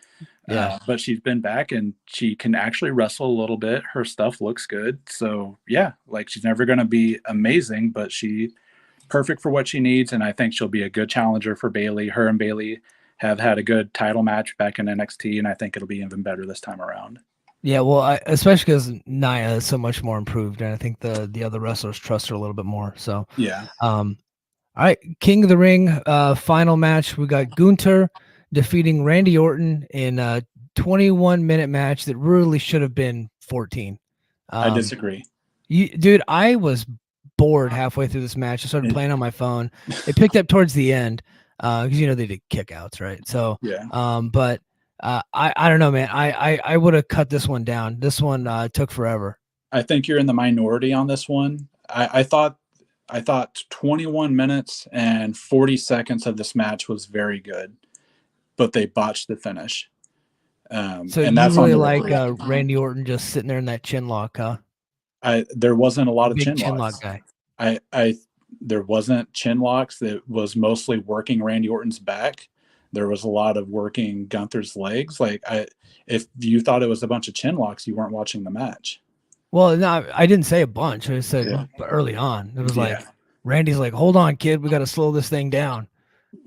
But she's been back, and she can actually wrestle a little bit. Her stuff looks good. So like, she's never going to be amazing, but she perfect for what she needs. And I think she'll be a good challenger for Bayley. Her and Bayley have had a good title match back in NXT, and I think it'll be even better this time around. Yeah, well, especially because Nia is so much more improved, and I think the other wrestlers trust her a little bit more. So all right, King of the Ring final match. We got Gunther defeating Randy Orton in a 21-minute match that really should have been 14. I disagree. Dude, I was bored halfway through this match. I started playing on my phone. It picked up towards the end because they did kickouts, right? So but I don't know, man. I would have cut this one down. This one took forever. I think you're in the minority on this one. I thought 21 minutes and 40 seconds of this match was very good, but they botched the finish. So and that's really like Randy Orton just sitting there in that chin lock, huh? There wasn't a lot of chin locks. Lock guy. There wasn't chin locks. That was mostly working Randy Orton's back. There was a lot of working Gunther's legs. Like, if you thought it was a bunch of chin locks, you weren't watching the match. Well, no, I didn't say a bunch. I said early on. It was like, Randy's like, "Hold on, kid, we got to slow this thing down."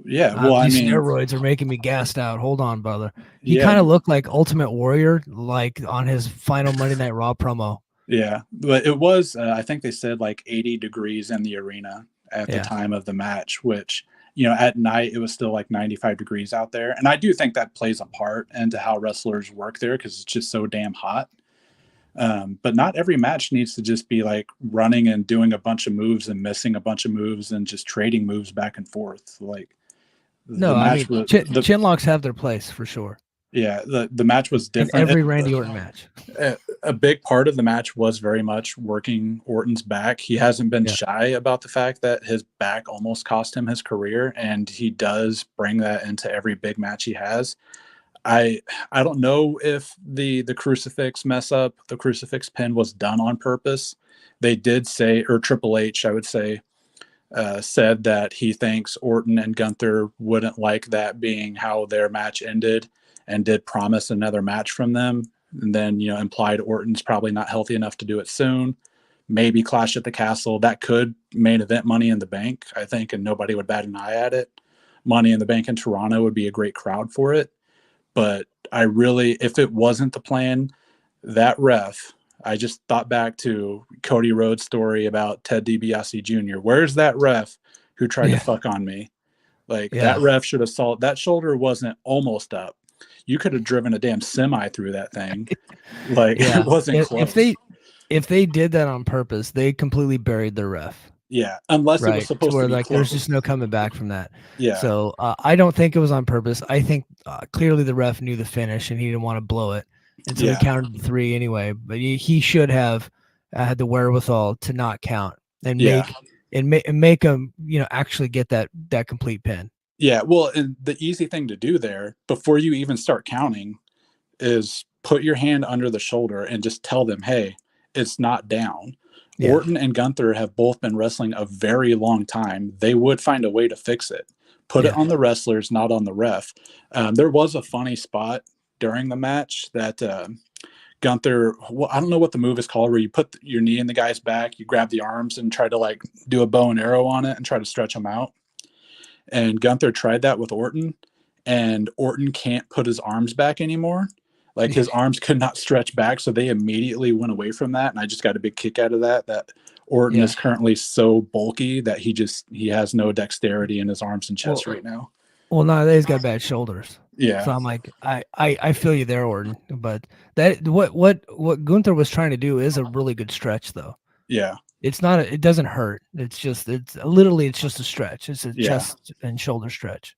Yeah, well, these steroids are making me gassed out. Hold on, brother. He kind of looked like Ultimate Warrior, like on his final Monday Night Raw promo. Yeah, but it was, I think they said like 80 degrees in the arena at the time of the match, which, at night it was still like 95 degrees out there. And I do think that plays a part into how wrestlers work there, because it's just so damn hot. But not every match needs to just be like running and doing a bunch of moves and missing a bunch of moves and just trading moves back and forth. Like, chin locks have their place for sure. Yeah, the match was different. In every Randy Orton match. A big part of the match was very much working Orton's back. He hasn't been shy about the fact that his back almost cost him his career, and he does bring that into every big match he has. I don't know if the crucifix mess up, the crucifix pin, was done on purpose. They did say, or Triple H, I would say, said that he thinks Orton and Gunther wouldn't like that being how their match ended, and did promise another match from them. And then, implied Orton's probably not healthy enough to do it soon. Maybe Clash at the Castle. That could main event Money in the Bank, I think, and nobody would bat an eye at it. Money in the Bank in Toronto would be a great crowd for it. But if it wasn't the plan, that ref, I just thought back to Cody Rhodes' story about Ted DiBiase Jr. Where's that ref who tried to fuck on me. Like that Yeah. ref should have saw that shoulder wasn't almost up. You could have driven a damn semi through that thing. Like Yeah. it wasn't close. If they did that on purpose, they completely buried their ref. Yeah, unless it was Right. To supposed to where be like close. there's just no coming back from that. Yeah. So I don't think it was on purpose. I think clearly the ref knew the finish and he didn't want to blow it. And so he counted the 3 anyway. But he should have had the wherewithal to not count and make him, you know, actually get that complete pin. Yeah. Well, and the easy thing to do there before you even start counting is put your hand under the shoulder and just tell them, hey, it's not down. Yeah. Orton and Gunther have both been wrestling a very long time. They would find a way to fix it. Put it on the wrestlers, not on the ref. There was a funny spot during the match that Gunther, well, I don't know what the move is called, where you put your knee in the guy's back, you grab the arms and try to like do a bow and arrow on it and try to stretch them out. And Gunther tried that with Orton, and Orton can't put his arms back anymore. Like his arms could not stretch back, so they immediately went away from that. And I just got a big kick out of that. That Orton is currently so bulky that he has no dexterity in his arms and chest right now. Well, no, he's got bad shoulders. Yeah. So I'm like, I feel you there, Orton. But that what Gunther was trying to do is a really good stretch, though. Yeah. It's not. It doesn't hurt. It's just it's just a stretch. It's a chest and shoulder stretch.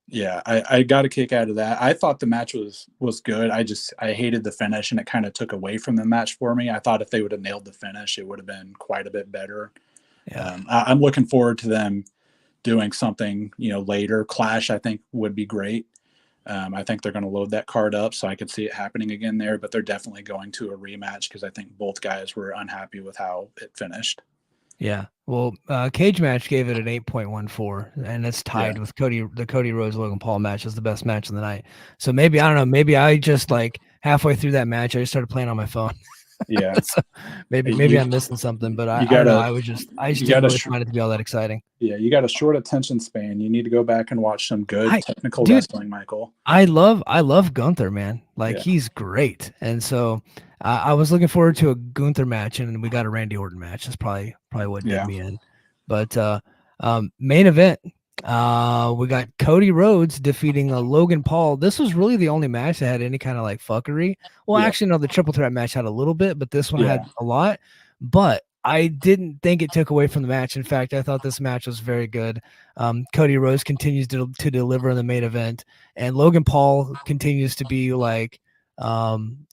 Yeah, I got a kick out of that. I thought the match was good. I hated the finish, and it kind of took away from the match for me. I thought if they would have nailed the finish, it would have been quite a bit better. Yeah. I'm looking forward to them doing something, you know, later. Clash, I think, would be great. I think they're going to load that card up, so I could see it happening again there. But they're definitely going to a rematch because I think both guys were unhappy with how it finished. Yeah. Well, Cage Match gave it an 8.14, and it's tied with the Cody Rhodes Logan Paul match as the best match of the night. So maybe, I don't know, maybe I just like halfway through that match, I just started playing on my phone. Yeah. So maybe I'm missing something, but I don't know. I just didn't really find it to be all that exciting. Yeah, you got a short attention span. You need to go back and watch some good technical wrestling, Michael. I love Gunther, man. Like he's great, and so I was looking forward to a Gunther match, and we got a Randy Orton match. That's probably what did me in. But main event, we got Cody Rhodes defeating Logan Paul. This was really the only match that had any kind of like fuckery. Well, actually, no, the triple threat match had a little bit, but this one had a lot. But I didn't think it took away from the match. In fact, I thought this match was very good. Cody Rhodes continues to deliver in the main event, and Logan Paul continues to be like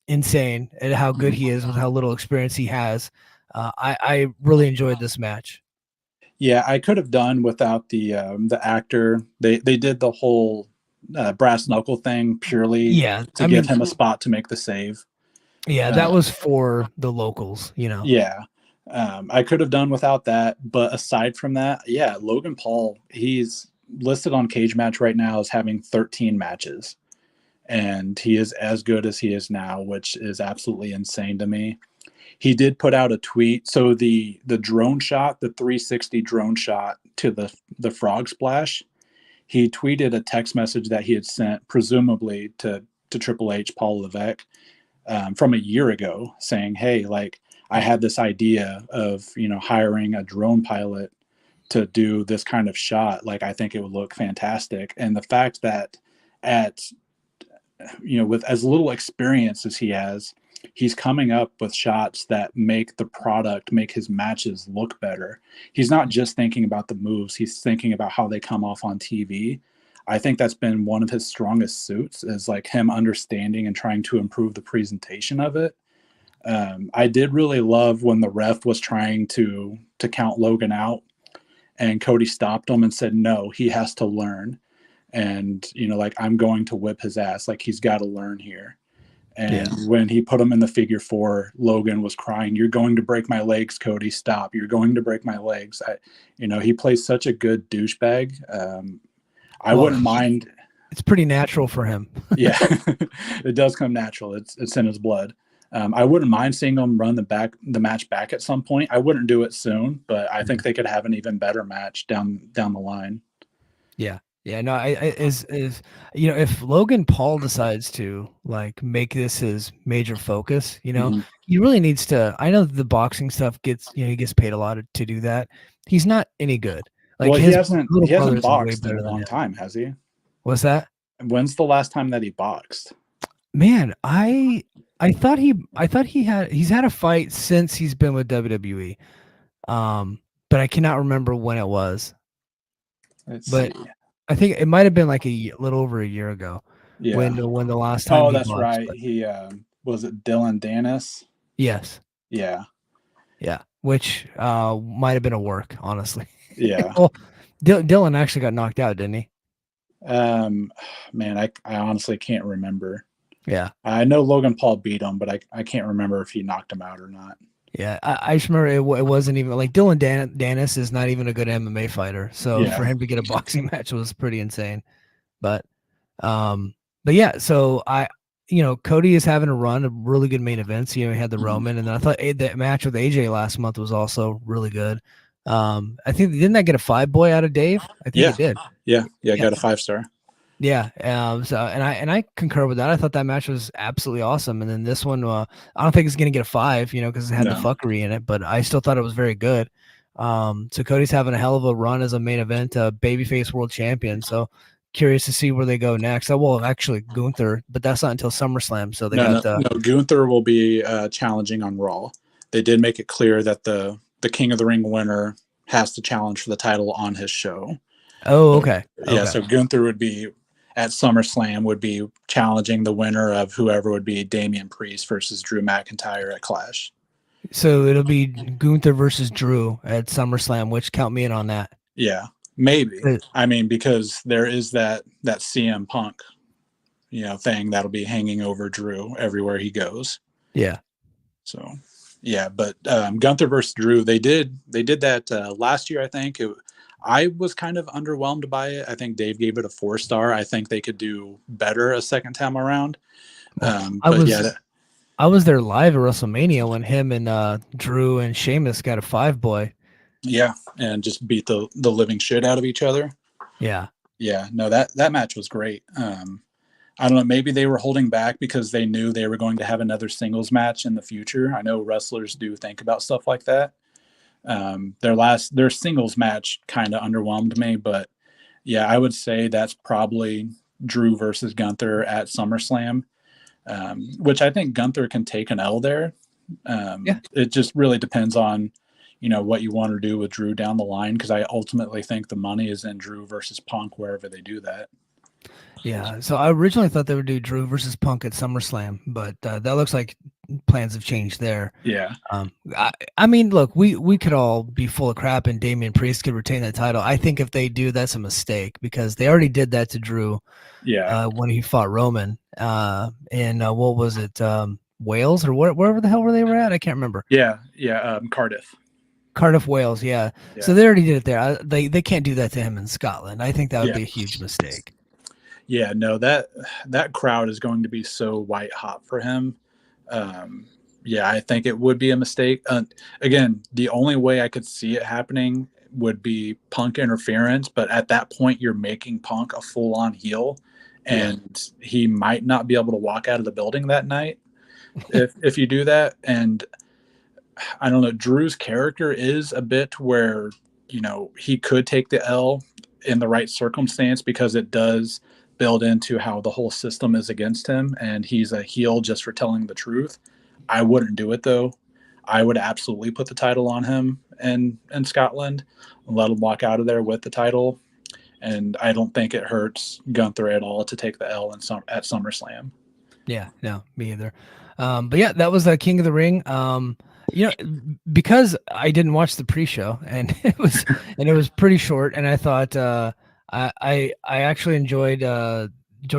insane at how good he is with how little experience he has. I really enjoyed this match. Yeah, I could have done without the actor. They did the whole brass knuckle thing purely to give him a spot to make the save. Yeah, that was for the locals, you know. Yeah. I could have done without that, but aside from that, Logan Paul, he's listed on Cage Match right now as having 13 matches, and he is as good as he is now, which is absolutely insane to me. He did put out a tweet. So the drone shot, the 360 drone shot to the frog splash, he tweeted a text message that he had sent presumably to Triple H, Paul Levesque, from a year ago, saying, hey, like, I had this idea of, you know, hiring a drone pilot to do this kind of shot. Like, I think it would look fantastic. And the fact that with as little experience as he has, he's coming up with shots that make his matches look better. He's not just thinking about the moves. He's thinking about how they come off on TV. I think that's been one of his strongest suits, is like him understanding and trying to improve the presentation of it. I did really love when the ref was trying to count Logan out, and Cody stopped him and said, no, he has to learn. And, you know, like, I'm going to whip his ass. Like, he's got to learn here. And when he put him in the figure 4, Logan was crying, you're going to break my legs, Cody, stop. You're going to break my legs. He plays such a good douchebag. I wouldn't mind. It's pretty natural for him. Yeah, it does come natural. It's in his blood. I wouldn't mind seeing them run the match back at some point. I wouldn't do it soon, but I think they could have an even better match down the line. Yeah. Yeah, no, if Logan Paul decides to like make this his major focus, you know, he really needs to. I know the boxing stuff he gets paid a lot to do that. He's not any good. Like Well, his he little hasn't brothers are way boxed in better a than long him. time, has he? What's that? When's the last time that he boxed? Man, he's had a fight since he's been with WWE. But I cannot remember when it was. Let's But see. I think it might have been like little over a year ago Yeah. when the last time Oh, he that's boxed. right. But He was it Dylan Dennis? yes, Yeah. yeah, which might have been a work, honestly. Yeah. Well, Dylan actually got knocked out, didn't he? Man, I honestly can't remember. Yeah, I know Logan Paul beat him, but I can't remember if he knocked him out or not. yeah. I just remember it wasn't even like Dennis is not even a good MMA fighter, so Yeah. for him to get a boxing match was pretty insane. But Um, but yeah, so Cody is having a run of really good main events. He had the Roman, and then I thought that match with AJ last month was also really good. I think didn't that get a 5-boy out of Dave? I think Yeah. it did. Yeah. I Yeah, got a 5-star. yeah. So and I concur with that. I thought that match was absolutely awesome. And then this one, I don't think it's gonna get a 5, because it had the No. fuckery in it, but I still thought it was very good. So Cody's having a hell of a run as a main event, babyface world champion. So curious to see where they go next. Well, actually Gunther, but that's not until SummerSlam. So they got No. Gunther will be challenging on Raw. They did make it clear that the King of the Ring winner has to challenge for the title on his show. Oh, okay. Yeah, Okay. so Gunther would be at SummerSlam would be challenging the winner of whoever would be Damian Priest versus Drew McIntyre at Clash. So it'll be Gunther versus Drew at SummerSlam, which count me in on that. Yeah, maybe. Uh, I mean, because there is that CM Punk, thing that'll be hanging over Drew everywhere he goes. Yeah. So, yeah, but Gunther versus Drew, they did that last year. I think I was kind of underwhelmed by it. I think Dave gave it a 4-star. I think they could do better a second time around. I was there live at WrestleMania when him and Drew and Sheamus got a 5-boy. Yeah, and just beat the living shit out of each other. Yeah. Yeah, no, that match was great. I don't know, maybe they were holding back because they knew they were going to have another singles match in the future. I know wrestlers do think about stuff like that. Their singles match kind of underwhelmed me, but yeah, I would say that's probably Drew versus Gunther at SummerSlam, which I think Gunther can take an L there. Yeah. It just really depends on, what you want to do with Drew down the line, because I ultimately think the money is in Drew versus Punk wherever they do that. Yeah. So I originally thought they would do Drew versus Punk at SummerSlam, but that looks like plans have changed there. Yeah. I mean, look, we could all be full of crap and Damian Priest could retain that title. I think if they do, that's a mistake because they already did that to Drew. Yeah. When he fought Roman. And what was it? Wales or wherever the hell they were at? I can't remember. Yeah. Cardiff, Wales. Yeah. So they already did it there. They can't do that to him in Scotland. I think that would be a huge mistake. Yeah, no, that crowd is going to be so white hot for him. Yeah, I think it would be a mistake. Again, the only way I could see it happening would be Punk interference, but at that point, you're making Punk a full-on heel, and he might not be able to walk out of the building that night if you do that. And I don't know, Drew's character is a bit where, he could take the L in the right circumstance because it does build into how the whole system is against him and he's a heel just for telling the truth. I wouldn't do it though. I would absolutely put the title on him in Scotland and let him walk out of there with the title. And I don't think it hurts Gunther at all to take the L at SummerSlam. Yeah, no, me either. But yeah, that was the King of the Ring. Because I didn't watch the pre-show and it was pretty short, and I thought I actually enjoyed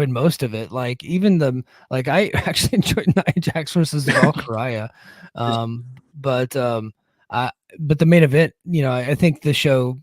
most of it. Like even I actually enjoyed Nia Jax versus Valkyria. But the main event, I think the show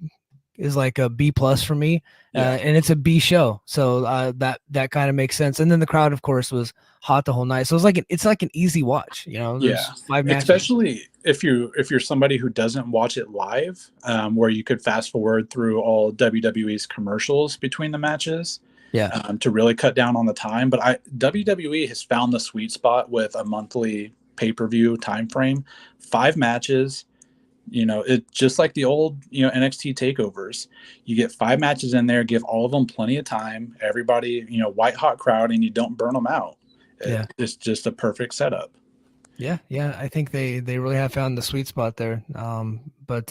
is like a B+ for me, and it's a B show, so that kind of makes sense. And then the crowd, of course, was hot the whole night, so it's like an easy watch. There's 5 matches. Especially if you're somebody who doesn't watch it live, where you could fast forward through all WWE's commercials between the matches, to really cut down on the time. But WWE has found the sweet spot with a monthly pay-per-view time frame, 5 matches. You know, it just like the old, NXT takeovers. You get 5 matches in there, give all of them plenty of time. Everybody, white hot crowd, and you don't burn them out. Yeah. It's just a perfect setup. Yeah, I think they really have found the sweet spot there. But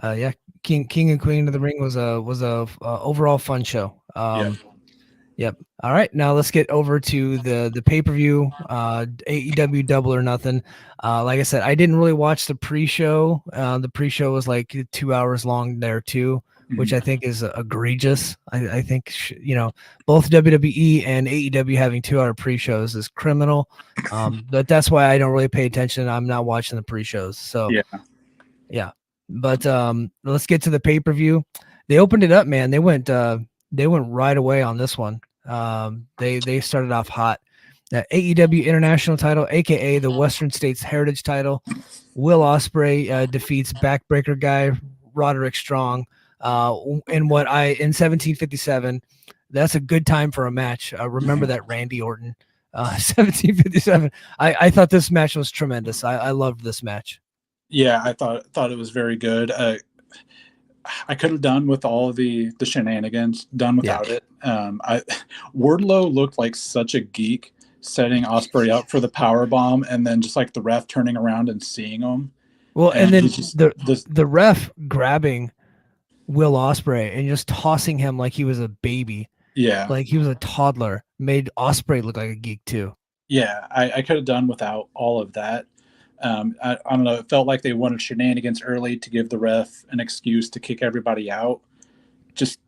yeah, King and Queen of the Ring was a overall fun show. Yeah. Yep. All right, now let's get over to the pay-per-view, AEW Double or Nothing. Like I said, I didn't really watch the pre-show. The pre-show was like 2 hours long there too, which I think is egregious. I think both WWE and AEW having 2 hour pre-shows is criminal. But that's why I don't really pay attention. I'm not watching the pre-shows. So yeah. But let's get to the pay-per-view. They opened it up, man. They went right away on this one. They started off hot. The AEW International title, aka the Western States Heritage title. Will Ospreay defeats backbreaker guy Roderick Strong. In 1757. That's a good time for a match. Remember that Randy Orton, 1757. I thought this match was tremendous. I loved this match. Yeah, I thought it was very good. I could have done with all the shenanigans, done without it. Wardlow looked like such a geek setting Ospreay up for the power bomb, and then just like the ref turning around and seeing him. Well, and then the ref grabbing Will Ospreay and just tossing him like he was a baby. Yeah, like he was a toddler. Made Ospreay look like a geek too. Yeah, I could have done without all of that. I don't know. It felt like they wanted shenanigans early to give the ref an excuse to kick everybody out. Just,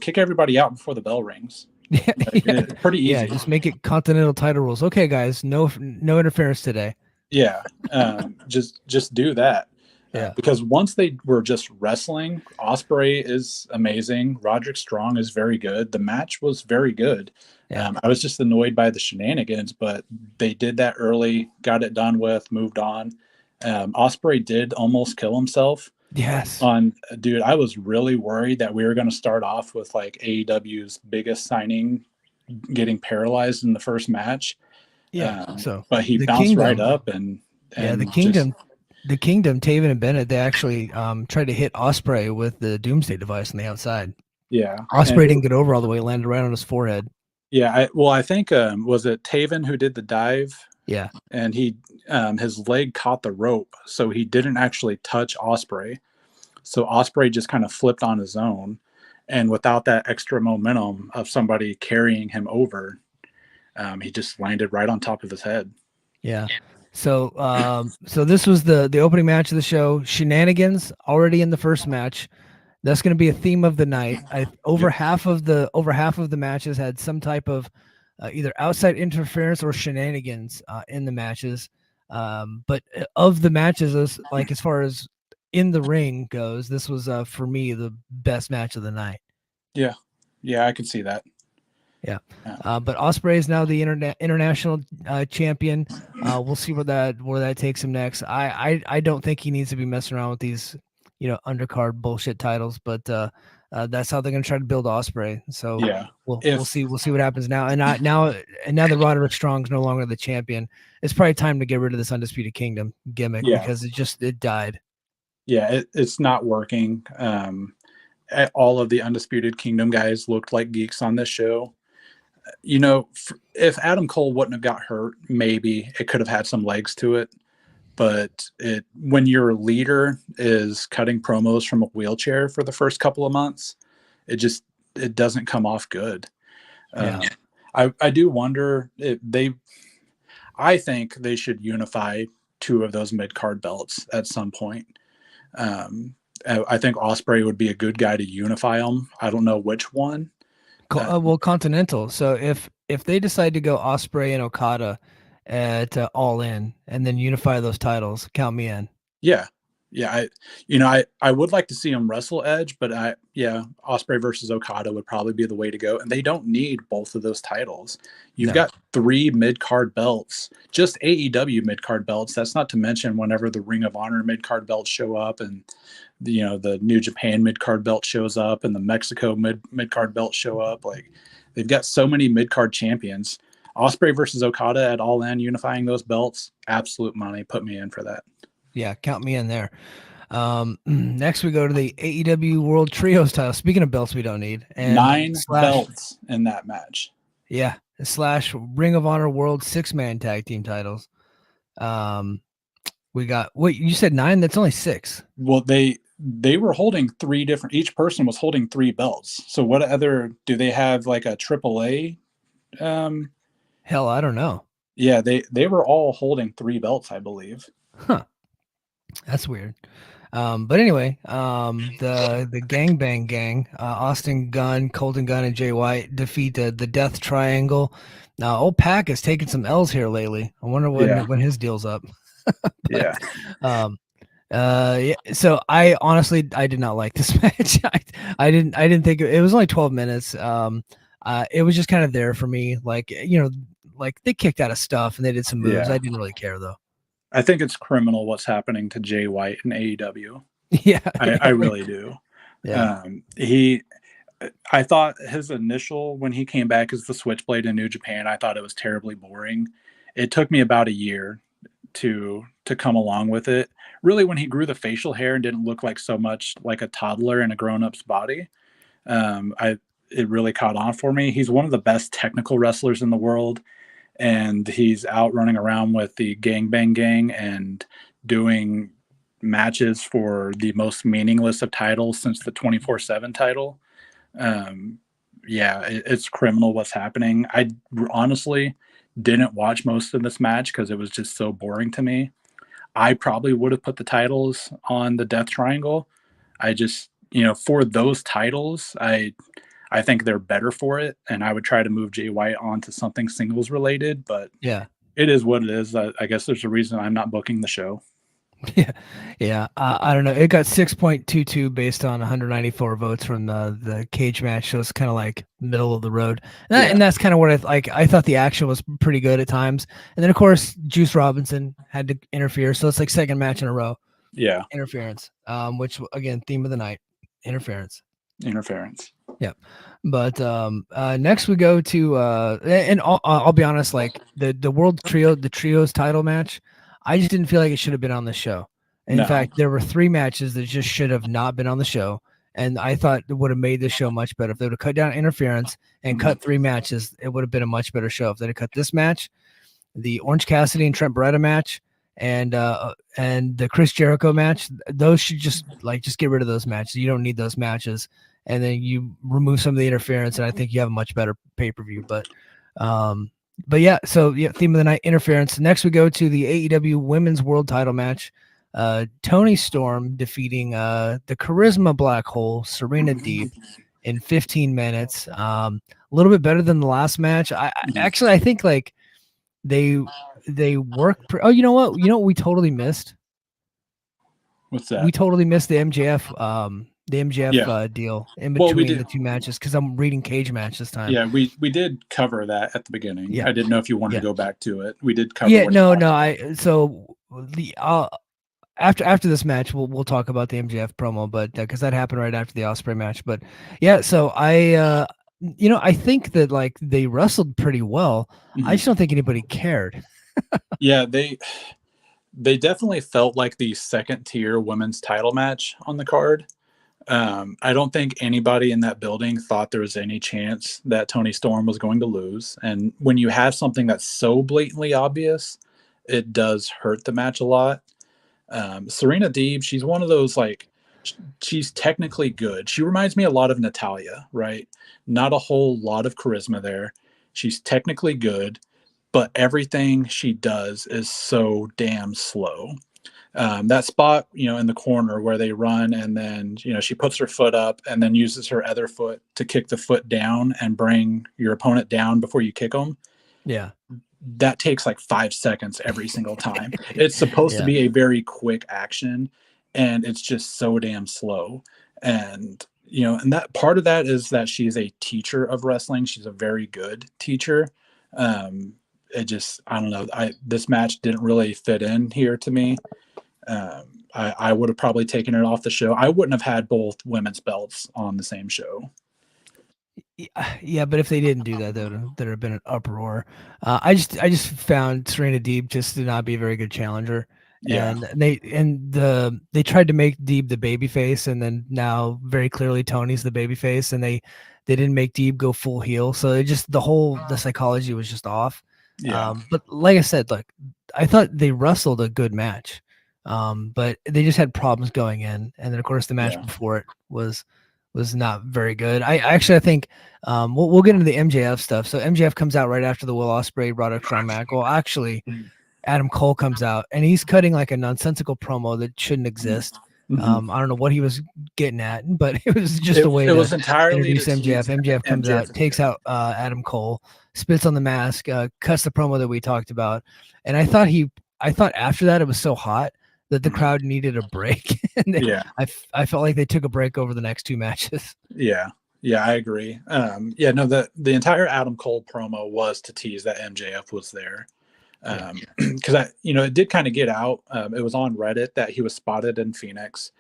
kick everybody out before the bell rings. Yeah, It's pretty easy. Yeah, just make it continental title rules. Okay, guys, no interference today. Yeah, just do that. Yeah, because once they were just wrestling, Ospreay is amazing. Roderick Strong is very good. The match was very good. Yeah. I was just annoyed by the shenanigans, but they did that early, got it done with, moved on. Ospreay did almost kill himself. Yes. Dude, I was really worried that we were going to start off with like AEW's biggest signing getting paralyzed in the first match. Yeah. But he bounced right up and the Kingdom. The Kingdom, Taven and Bennett, they actually tried to hit Ospreay with the Doomsday device on the outside. Yeah. Ospreay didn't get over all the way, landed right on his forehead. Yeah. I think, was it Taven who did the dive? Yeah. And he, his leg caught the rope, so he didn't actually touch Ospreay. So Ospreay just kind of flipped on his own. And without that extra momentum of somebody carrying him over, he just landed right on top of his head. Yeah. So so this was the opening match of the show. Shenanigans already in the first match. That's going to be a theme of the night. Over half of the matches had some type of either outside interference or shenanigans in the matches. But of the matches, as far as in the ring goes, this was for me the best match of the night. Yeah, I could see that. Yeah. But Ospreay is now the international champion. We'll see where that takes him next. I don't think he needs to be messing around with these, undercard bullshit titles, but that's how they're going to try to build Ospreay. So we'll see what happens now. And now that Roderick Strong's no longer the champion, it's probably time to get rid of this Undisputed Kingdom gimmick because it died. Yeah, it's not working. All of the Undisputed Kingdom guys looked like geeks on this show. If Adam Cole wouldn't have got hurt, maybe it could have had some legs to it. But when your leader is cutting promos from a wheelchair for the first couple of months, it doesn't come off good. I do wonder if I think they should unify 2 of those mid-card belts at some point. I think Ospreay would be a good guy to unify them. I don't know which one. Continental. So if they decide to go Ospreay and Okada at All In and then unify those titles, count me in. Yeah. I would like to see them wrestle Edge, but Ospreay versus Okada would probably be the way to go. And they don't need both of those titles. You've got 3 mid-card belts, just AEW mid-card belts. That's not to mention whenever the Ring of Honor mid-card belts show up and the New Japan mid-card belt shows up and the Mexico mid-card belt show up. Like, they've got so many mid-card champions. Ospreay versus Okada at All In, unifying those belts, absolute money. Put me in for that. Yeah, count me in there. Next we go to the AEW World Trios title. Speaking of belts we don't need, and 9 slash belts in that match. yeah slash Ring of Honor World 6-man tag team titles. We got wait, you said 9? That's only 6. Well, they were holding 3 different. Each person was holding 3 belts. So what other do they have? Like a AAA? Hell, I don't know. Yeah, they were all holding 3 belts, I believe. Huh. That's weird. But anyway, the Gangbang Gang, Austin Gunn, Colton Gunn, and Jay White defeat the Death Triangle. Now, old Pac has taken some L's here lately. I wonder when his deal's up. Yeah. Yeah. So I honestly did not like this match. I didn't think it was only 12 minutes. It was just kind of there for me. Like, like they kicked out of stuff and they did some moves. Yeah. I didn't really care though. I think it's criminal what's happening to Jay White in AEW. Yeah. I really do. Yeah. I thought his initial, when he came back as the Switchblade in New Japan, I thought it was terribly boring. It took me about a year to come along with it. Really, when he grew the facial hair and didn't look like so much like a toddler in a grown-up's body, it really caught on for me. He's one of the best technical wrestlers in the world, and he's out running around with the Gangbang Gang and doing matches for the most meaningless of titles since the 24/7 title. It's criminal what's happening. I honestly didn't watch most of this match because it was just so boring to me. I probably would have put the titles on the Death Triangle. I just, for those titles, I think they're better for it, and I would try to move Jay White onto something singles related, but Yeah. it is what it is. I guess there's a reason I'm not booking the show. Yeah. I don't know. It got 6.22 based on 194 votes from the cage match, so it's kind of like middle of the road. And that's kind of what I thought the action was pretty good at times. And then of course Juice Robinson had to interfere, so it's like second match in a row. Yeah. Interference. Which again, theme of the night, interference. Yeah. But next we go to and I'll be honest, like the World Trios title match, I just didn't feel like it should have been on the show. In fact, there were 3 matches that just should have not been on the show, and I thought it would have made the show much better if they would have cut down interference and cut 3 matches. It would have been a much better show if they'd have cut this match, the Orange Cassidy and Trent Beretta match, and the Chris Jericho match. Those should just get rid of those matches. You don't need those matches, and then you remove some of the interference, and I think you have a much better pay-per-view. But yeah, so yeah, theme of the night, interference. Next we go to the AEW Women's World Title match. Toni Storm defeating the Charisma Black Hole, Serena Deeb, in 15 minutes. A little bit better than the last match. I think like they work. Oh, you know what? We totally missed. What's that? We totally missed the MJF. Deal in between the 2 matches because I'm reading cage match this time. Yeah, we did cover that at the beginning. Yeah. I didn't know if you wanted to go back to it. We did cover. Yeah, no. After this match, we'll talk about the MJF promo, but because that happened right after the Ospreay match. But yeah, so I think that like they wrestled pretty well. I just don't think anybody cared. Yeah, they definitely felt like the second tier women's title match on the card. I don't think anybody in that building thought there was any chance that Toni Storm was going to lose. And when you have something that's so blatantly obvious, it does hurt the match a lot. Serena Deeb, she's one of those, like, she's technically good. She reminds me a lot of Natalya, right? Not a whole lot of charisma there. She's technically good, but everything she does is so damn slow. That spot, in the corner where they run and then, she puts her foot up and then uses her other foot to kick the foot down and bring your opponent down before you kick them. Yeah. That takes like 5 seconds every single time. It's supposed to be a very quick action, and it's just so damn slow. And, and that part of that is that she is a teacher of wrestling. She's a very good teacher. I don't know. This match didn't really fit in here to me. I would have probably taken it off the show. I wouldn't have had both women's belts on the same show. Yeah, but if they didn't do that, there'd have been an uproar. I just found Serena Deeb just to not be a very good challenger. Yeah. And they tried to make Deeb the baby face, and then now very clearly Tony's the baby face, and they didn't make Deeb go full heel. So it just the psychology was just off. Yeah. But like I said, like I thought they wrestled a good match. But they just had problems going in, and then of course the match Yeah. before it was not very good. I think we'll get into the MJF stuff. So MJF comes out right after the Will Ospreay Roderick Strong match. Well, actually, Adam Cole comes out and he's cutting like a nonsensical promo that shouldn't exist. Mhm. I don't know what he was getting at, but it was just a way It to was entirely introduce to MJF. tease MJF comes MJF. out, takes out Adam Cole, spits on the mask, cuts the promo that we talked about, and I thought after that it was so hot that the crowd needed a break. And Yeah. I felt like they took a break over the next two matches. Yeah. Yeah, I agree. Yeah, no, the entire Adam Cole promo was to tease that MJF was there. Because it did kind of get out. It was on Reddit that he was spotted in Phoenix,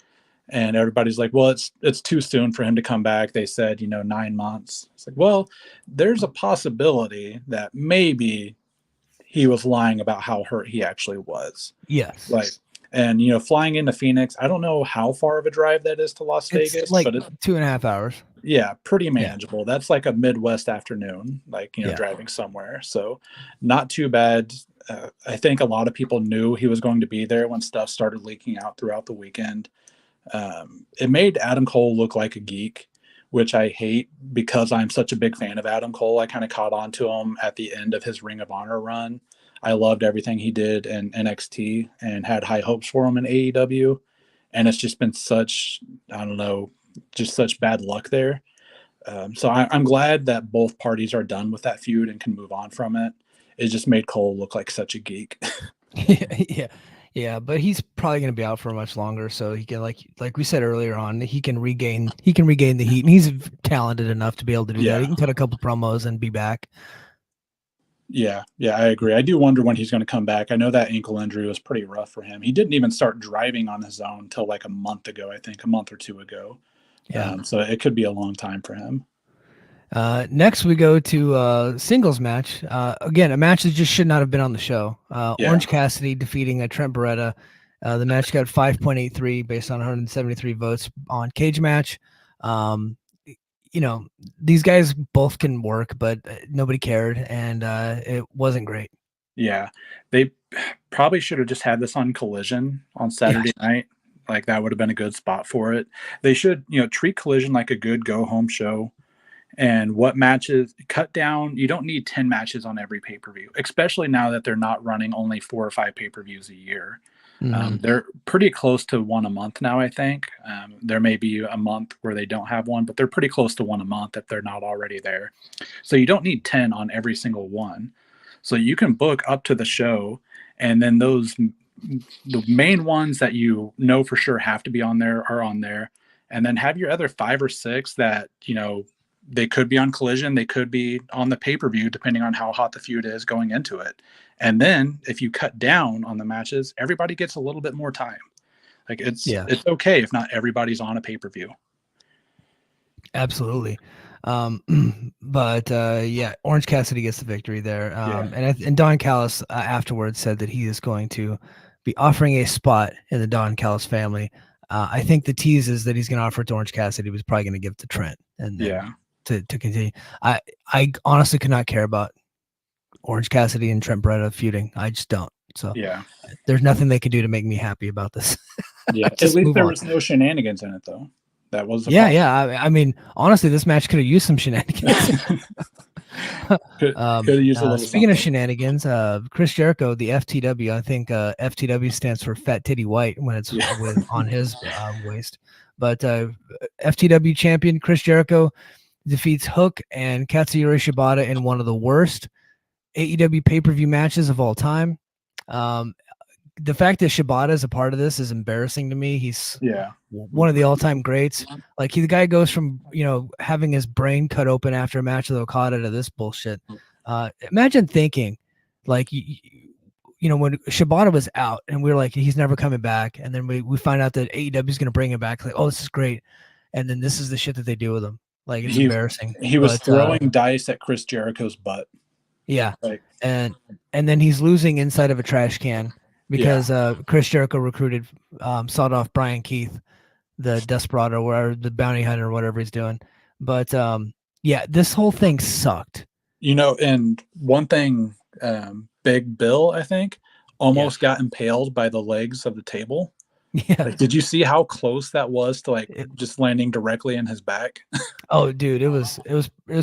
and everybody's like, well, it's too soon for him to come back. They said, 9 months. It's like, well, there's a possibility that maybe he was lying about how hurt he actually was. Yes. Like, and flying into Phoenix, I don't know how far of a drive that is to Las Vegas, like but it's 2.5 hours. Yeah, pretty manageable. That's like a Midwest afternoon, like driving somewhere. So not too bad. I think a lot of people knew he was going to be there when stuff started leaking out throughout the weekend. It made Adam Cole look like a geek, which I hate because I'm such a big fan of Adam Cole. I kind of caught on to him at the end of his Ring of Honor run. I loved everything he did in NXT and had high hopes for him in AEW. And it's just been such, I don't know, just such bad luck there. So I'm glad that both parties are done with that feud and can move on from it. It just made Cole look like such a geek. Yeah, but he's probably going to be out for much longer, so he can, like we said earlier on, he can regain the heat, and he's talented enough to be able to do that. He can cut a couple promos and be back. Yeah, I agree. I do wonder when he's going to come back. I know that ankle injury was pretty rough for him. He didn't even start driving on his own until like a month ago, I think, a month or two ago. Yeah. So it could be a long time for him. Next, we go to singles match. Again, a match that just should not have been on the show. Orange Cassidy defeating Trent Beretta. The match got 5.83 based on 173 votes on Cage Match. These guys both can work, but nobody cared, and it wasn't great. Yeah, they probably should have just had this on Collision on Saturday night. Like that would have been a good spot for it. They should, treat Collision like a good go-home show. And what matches cut down? You don't need 10 matches on every pay-per-view, especially now that they're not running only 4 or 5 pay-per-views a year. They're pretty close to one a month now, I think. There may be a month where they don't have one, but they're pretty close to one a month if they're not already there. So you don't need 10 on every single one. So you can book up to the show, and then the main ones that for sure have to be on there are on there. And then have your other 5 or 6 that, they could be on Collision. They could be on the pay-per-view, depending on how hot the feud is going into it. And then if you cut down on the matches, everybody gets a little bit more time. Like it's okay if not everybody's on a pay-per-view. Absolutely. But Orange Cassidy gets the victory there. And Don Callis afterwards said that he is going to be offering a spot in the Don Callis family. I think the tease is that he's going to offer it to Orange Cassidy. He was probably going to give it to Trent. And to continue. I honestly could not care about Orange Cassidy and Trent Beretta feuding. I just don't. So there's nothing they could do to make me happy about this. At least there was no shenanigans in it, though. That was I mean, honestly, this match could have used some shenanigans. could have used a little. Speaking of shenanigans, Chris Jericho, the FTW. I think FTW stands for Fat Titty White when it's on his waist. But FTW champion Chris Jericho defeats Hook and Katsuyori Shibata in one of the worst AEW pay-per-view matches of all time. The fact that Shibata is a part of this is embarrassing to me. He's one of the all-time greats. Like the guy goes from having his brain cut open after a match with Okada to this bullshit. Imagine thinking like when Shibata was out and we were like, he's never coming back, and then we find out that AEW is going to bring him back. Like, oh, this is great, and then this is the shit that they do with him. Like it's embarrassing. He was throwing dice at Chris Jericho's butt. Yeah, and then he's losing inside of a trash can. because Chris Jericho recruited, sawed off Brian Keith, the Desperado, or the bounty hunter, or whatever he's doing. But yeah, this whole thing sucked. And one thing, Big Bill, I think, almost got impaled by the legs of the table. Yeah. Like, did you see how close that was to just landing directly in his back? Oh, dude, it was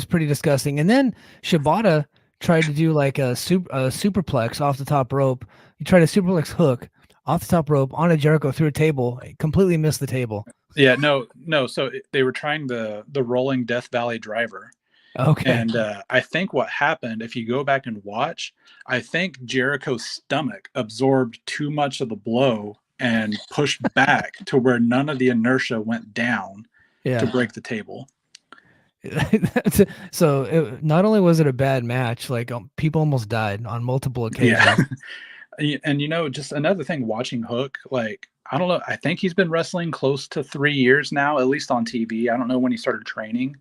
pretty disgusting. And then Shibata tried to do like a superplex off the top rope. He tried a superplex hook off the top rope on a Jericho through a table. Completely missed the table. Yeah, no. So they were trying the rolling Death Valley driver. Okay. And I think what happened, if you go back and watch, I think Jericho's stomach absorbed too much of the blow and pushed back to where none of the inertia went down to break the table. So not only was it a bad match, like people almost died on multiple occasions. Yeah. And just another thing, watching Hook, like, I don't know, I think he's been wrestling close to 3 years now, at least on TV. I don't know when he started training.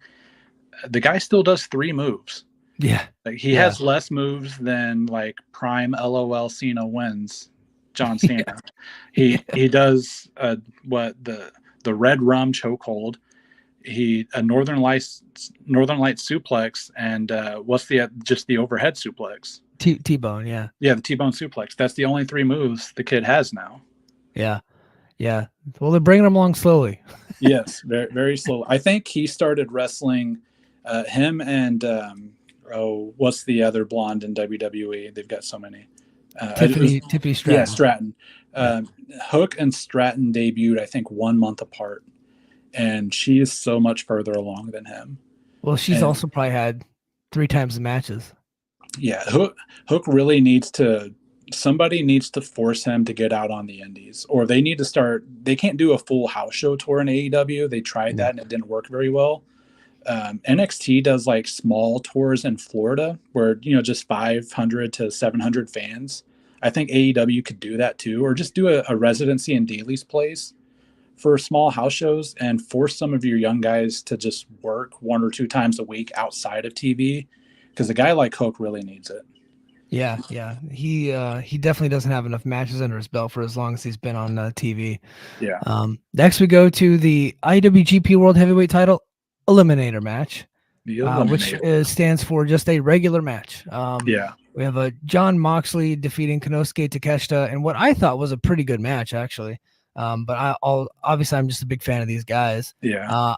The guy still does 3 moves. Yeah. Like, he has less moves than like prime LOL Cena wins John Cena. He does what the red rum chokehold. A Northern Lights suplex, and what's the overhead suplex? T-bone, yeah. Yeah, the T-bone suplex. That's the only 3 moves the kid has now. Yeah. Well, they're bringing him along slowly. Yes, very, very slowly. I think he started wrestling, him and what's the other blonde in WWE? They've got so many. Tiffany Stratton. Yeah, Stratton. Hook and Stratton debuted, I think, 1 month apart, and she is so much further along than him. Well, she's also probably had 3 times the matches. Yeah, Hook really somebody needs to force him to get out on the indies, or they need to start. They can't do a full house show tour in AEW. They tried that and it didn't work very well. NXT does like small tours in Florida where, just 500 to 700 fans. I think AEW could do that too, or just do a residency in Daly's place for small house shows and force some of your young guys to just work 1 or 2 times a week outside of TV, because a guy like Hook really needs it. Yeah. He definitely doesn't have enough matches under his belt for as long as he's been on TV. Yeah. Next we go to the IWGP World Heavyweight Title Eliminator match, which stands for just a regular match. We have a John Moxley defeating Konosuke Takeshita, and what I thought was a pretty good match, actually. But obviously I'm just a big fan of these guys. Yeah.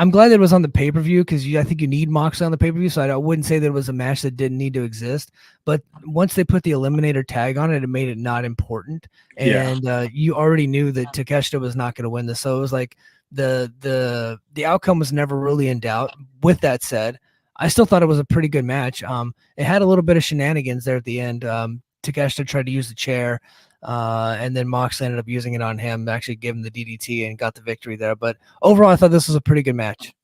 I'm glad that it was on the pay-per-view, because I think you need Moxley on the pay-per-view, so I wouldn't say that it was a match that didn't need to exist. But once they put the Eliminator tag on it, it made it not important. And you already knew that Takeshita was not going to win this. So it was like the outcome was never really in doubt. With that said, I still thought it was a pretty good match. It had a little bit of shenanigans there at the end. Takeshita tried to use the chair, and then Moxley ended up using it on him, actually gave him the DDT and got the victory there. But overall, I thought this was a pretty good match.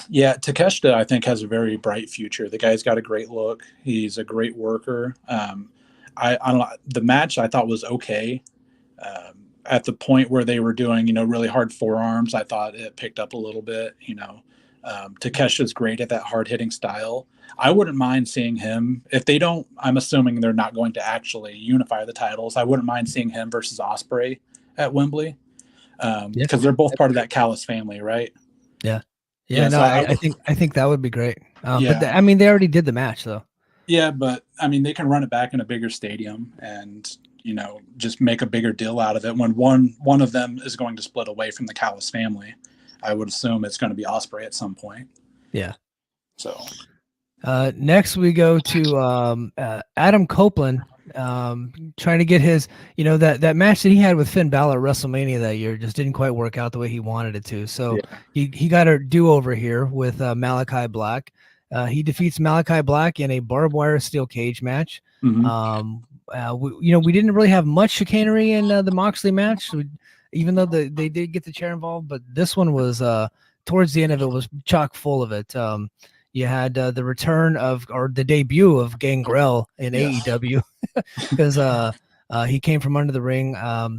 Yeah, Takeshita, I think, has a very bright future. The guy's got a great look. He's a great worker. I don't know, the match I thought was okay. At the point where they were doing, really hard forearms, I thought it picked up a little bit. Takeshita's great at that hard-hitting style. I wouldn't mind seeing him, if they don't, I'm assuming they're not going to actually unify the titles, I wouldn't mind seeing him versus Ospreay at Wembley, because they're both part of that Callis family, right? Yeah. So I think that would be great. But they already did the match, though. Yeah, but they can run it back in a bigger stadium and just make a bigger deal out of it. When one of them is going to split away from the Callis family, I would assume it's going to be Ospreay at some point. Yeah. So next we go to Adam Copeland, trying to get his, that match that he had with Finn Balor at WrestleMania that year just didn't quite work out the way he wanted it to. So he got a do-over here with Malachi Black. He defeats Malachi Black in a barbed wire steel cage match. Mm-hmm. We didn't really have much chicanery in the Moxley match, even though they did get the chair involved. But this one was towards the end of it was chock full of it. You had the return or the debut of Gangrel in AEW, because he came from under the ring. I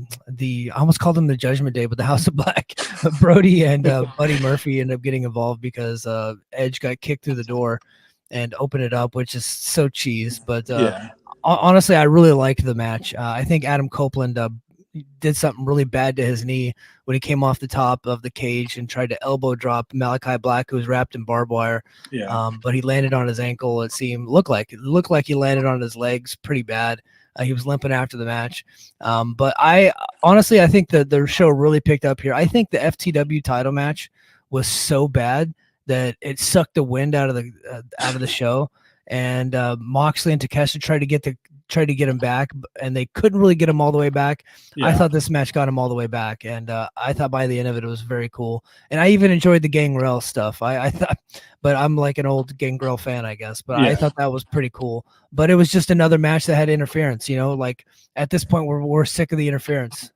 almost called him the Judgment Day, but the House of Black. Brody and Buddy Murphy ended up getting involved because Edge got kicked through the door. and open it up, which is so cheese. But Yeah. honestly, I really liked the match. I think Adam Copeland did something really bad to his knee when he came off the top of the cage and tried to elbow drop Malachi Black, who was wrapped in barbed wire. Yeah. But he landed on his ankle. Looked like he landed on his legs pretty bad. He was limping after the match. But I honestly, I think the show really picked up here. I think the FTW title match was so bad that it sucked the wind out of the show. And Moxley and Takeshita tried to get him back, and they couldn't really get him all the way back. Yeah. I thought this match got him all the way back, and I thought by the end of it, it was very cool. And I even enjoyed the Gangrel stuff. I thought, but I'm like an old Gangrel fan, I guess. But I thought that was pretty cool. But it was just another match that had interference. Like at this point, we're sick of the interference.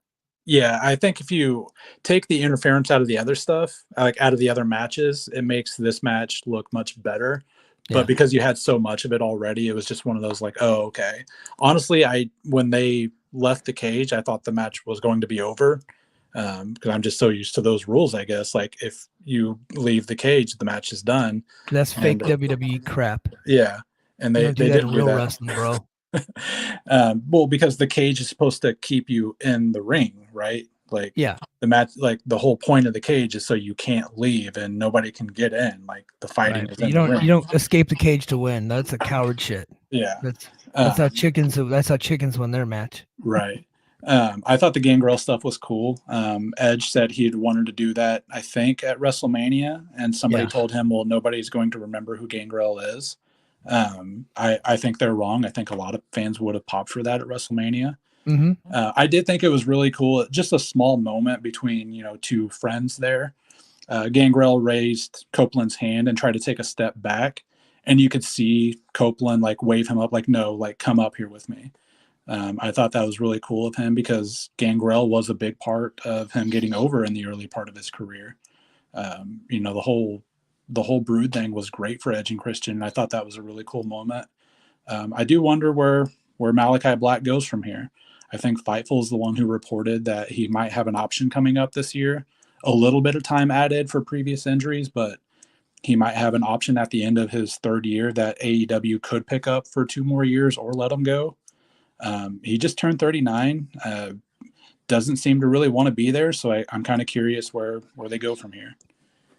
Yeah, I think if you take the interference out of the other stuff, like out of the other matches, it makes this match look much better. But because you had so much of it already, it was just one of those like, oh, okay. Honestly, when they left the cage, I thought the match was going to be over because I'm just so used to those rules, I guess. Like if you leave the cage, the match is done. That's fake WWE crap. Yeah, and they don't do that didn't in do real that. wrestling, bro. Well, because the cage is supposed to keep you in the ring, right? Like the match, like the whole point of the cage is so you can't leave and nobody can get in. Like the fighting is in the ring. You don't escape the cage to win. That's a coward shit. Yeah, that's how chickens win their match. Right. I thought the Gangrel stuff was cool. Edge said he'd wanted to do that, I think, at WrestleMania, and somebody told him, well, nobody's going to remember who Gangrel is. I think they're wrong. I think a lot of fans would have popped for that at WrestleMania. Mm-hmm. I did think it was really cool. Just a small moment between, two friends there. Gangrel raised Copeland's hand and tried to take a step back, and you could see Copeland like wave him up, like, no, like come up here with me. I thought that was really cool of him because Gangrel was a big part of him getting over in the early part of his career. The whole Brood thing was great for Edge and Christian. And I thought that was a really cool moment. I do wonder where Malachi Black goes from here. I think Fightful is the one who reported that he might have an option coming up this year. A little bit of time added for previous injuries, but he might have an option at the end of his third year that AEW could pick up for 2 more years or let him go. He just turned 39, doesn't seem to really want to be there. So I'm kind of curious where they go from here.